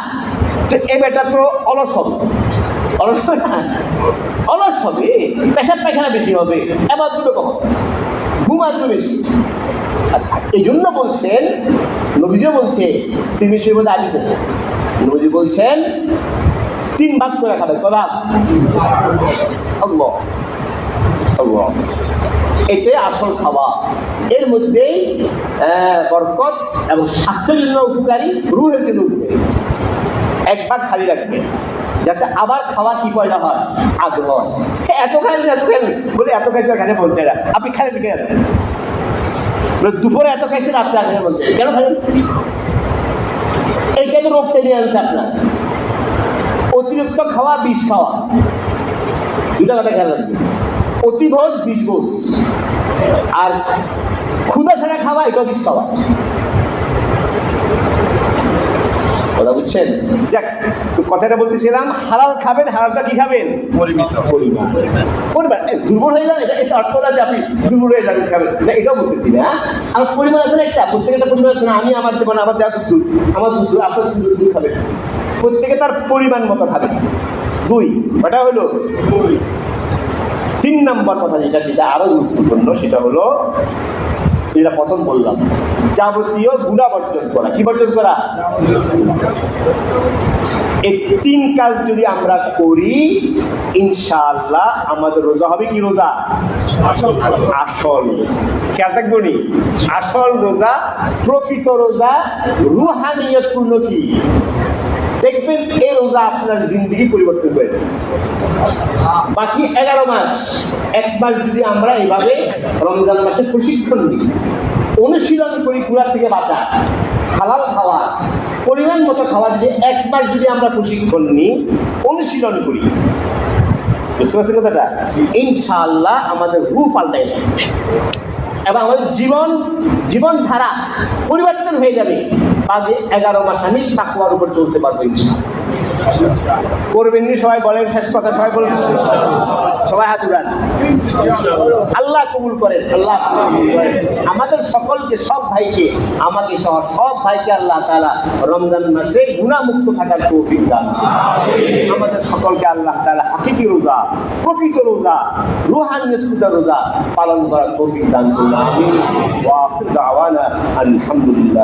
তো এ বেটা তো অলস হবে, অলস হবে না? অলস হবে, পেশাব পায়খানা বেশি হবে, এবার দুটো কম, ঘুম আসবে বেশি। এই জন্য বলছেন, নবীজিও বলছে, তিরমিজির মধ্যে হাদিস আছে, নবীজি বলছেন 3 ভাগ করে খাবে। কয় ভাগ? আল্লাহ আল্লাহ, এটাই আসল খাওয়া। এর মধ্যেই বরকত এবং স্বাস্থ্যের জন্য উপকারী, রুহের জন্য উপকারী। 1 ভাগ খালি রাখবে, যাতে আবার খাওয়ার কি পয়দা হয়, আগ্রহ আছে। এত খাইলেন, এত খাইলেন বলে এত খাইছে খাইতে বলছে না। আপনি খাইলেন কেন? দুপুরে এত খাইছেন, রাত্রে আর খেতে বলছে কেন খাইলেন? এইটাই তো রোগ টেনে আনছে আপনার। অতিরিক্ত খাওয়া, বিষ খাওয়া, 2টা কথা খেয়াল রাখবে। অতিভোজ, বিষভোজ, আর ক্ষুধা ছাড়া খাওয়া, এটাও বিষ খাওয়া। কথা বুঝছেন? যাক, কথাটা বলতেছিলাম, হালাল খাবেন। হালালটা কি খাবেন? পরিমিত, পরিমাণ। দুর্বল হয়ে যান, এটা অর্থ না যে আপনি দুর্বল হয়ে যাবেন খাবেন না, এটাও বলতেছি না। আর পরিমাণ আছে না, একটা প্রত্যেকটা পরিমাণ আছে না। আমি আমার দেবেন, আমার দেওয়া দুধ, আমার দুধ, আপনার দুধ খাবেন। প্রত্যেকে তার পরিমাণ মতো খাবেন। 2, ওটা হলো 3 নম্বর কথা যেটা, সেটা আরো গুরুত্বপূর্ণ। সেটা হলো যেটা প্রথম বললাম, যাবতীয় গুনাহ বর্জন করা। কি বর্জন করা? এই 3 কাজ যদি আমরা করি, ইনশাআল্লাহ আমাদের রোজা হবে কি রোজা? আসল রোজা। খেয়াল থাকবো নি? আসল রোজা, প্রকৃত রোজা, রুহানিয়ত পূর্ণ। কি দেখবেন, এই রোজা আপনার জিন্দগি পরিবর্তন করে দেবে। বাকি 11 মাস, 1 মাস যদি আমরা এইভাবে রমজান মাসে প্রশিক্ষণ নিই, অনুশীলন করি, কুড়ার থেকে বাঁচা, হালাল খাওয়া, পরিমাণ মতো খাওয়া, যে 1 মাস যদি আমরা প্রশিক্ষণ নিই, অনুশীলন করি, বুঝতে পারছেন কথাটা? ইনশাআল্লাহ আমাদের রূপ পাল্টাই যাবে এবং আমাদের জীবনধারা পরিবর্তন হয়ে যাবে। বাকি 11 মাস আমি তাকওয়ার উপর চলতে পারবো ইনশাআল্লাহ। করবেন নি সবাই? বলেন শেষ কথা, সবাই বলেন, সবাই হাত উড়ান। আল্লাহ কবুল করেন, আল্লাহ কবুল করেন। আমাদের সকলকে, সব ভাইকে, আমাকে সহ সব ভাইকে আল্লাহ তাআলা রমজান মাসে গুনাহমুক্ত থাকার তৌফিক দান করুন। আমাদের সকলকে আল্লাহ তাআলা হাকিকি রোজা, প্রকৃত রোজা, রুহানিয়ত রোজা পালন করার তৌফিক দান করুন। আমিন। ওয়া আখিরু দাওয়ানা আলহামদুলিল্লাহ।